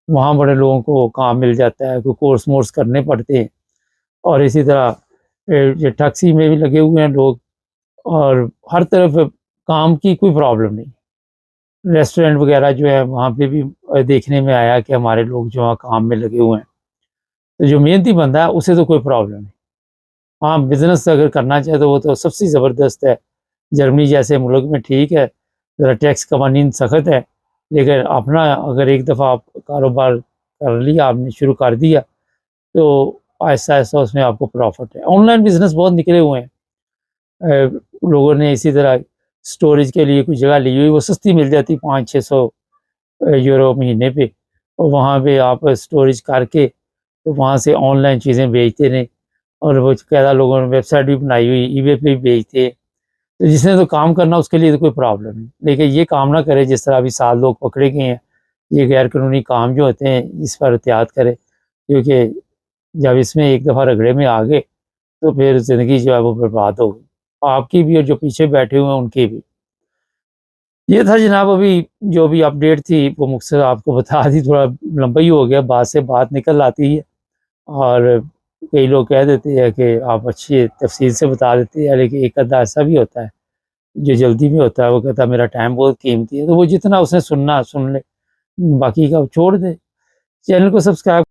वहाँ बड़े लोगों को काम मिल जाता है, कोई कोर्स मोर्स करने पड़ते हैं। और इसी तरह ये टैक्सी में भी लगे हुए हैं लोग, और हर तरफ काम की कोई प्रॉब्लम नहीं। रेस्टोरेंट वगैरह जो है वहाँ पे भी देखने में आया कि हमारे लोग जो वहाँ काम में लगे हुए हैं। तो जो मेहनती बंदा है उसे तो कोई प्रॉब्लम नहीं। हाँ, बिज़नेस अगर करना चाहे तो वो तो सबसे ज़बरदस्त है। जर्मनी जैसे मुल्क में ठीक है, ज़रा टैक्स कवानीन सख्त है, लेकिन अपना अगर एक दफ़ा आप कारोबार कर लिया, आपने शुरू कर दिया, तो आहिस्ता-आहिस्ता उसमें आपको प्रॉफ़िट है। ऑनलाइन बिज़नेस बहुत निकले हुए हैं। लोगों ने इसी तरह स्टोरेज के लिए कोई जगह ली हुई, वो सस्ती मिल जाती 500-600 यूरो महीने पे, और वहाँ पे आप स्टोरेज करके तो वहाँ से ऑनलाइन चीज़ें बेचते रहें। और वो बाकायदा लोगों ने वेबसाइट भी बनाई हुई, ईबे पे भी बेचते हैं। तो जिसने तो काम करना उसके लिए तो कोई प्रॉब्लम नहीं, लेकिन ये काम ना करे जिस तरह अभी 7 लोग पकड़े गए हैं। ये गैर कानूनी काम जो होते हैं इस पर एहतियात करें, क्योंकि जब इसमें एक दफ़ा रगड़े में आ गए तो फिर ज़िंदगी जो है वो बर्बाद हो गई, आपकी भी और जो पीछे बैठे हुए हैं उनकी भी। ये था जनाब, अभी जो भी अपडेट थी वो मुख्तसर आपको बता दी। थोड़ा लंबा ही हो गया, बात से बात निकल आती है, और कई लोग कह देते हैं कि आप अच्छी तफसील से बता देते हैं, लेकिन एक आधा ऐसा भी होता है जो जल्दी में होता है, वो कहता है मेरा टाइम बहुत कीमती है, तो वो जितना उसने सुनना सुन ले, बाकी का छोड़ दे। चैनल को सब्सक्राइब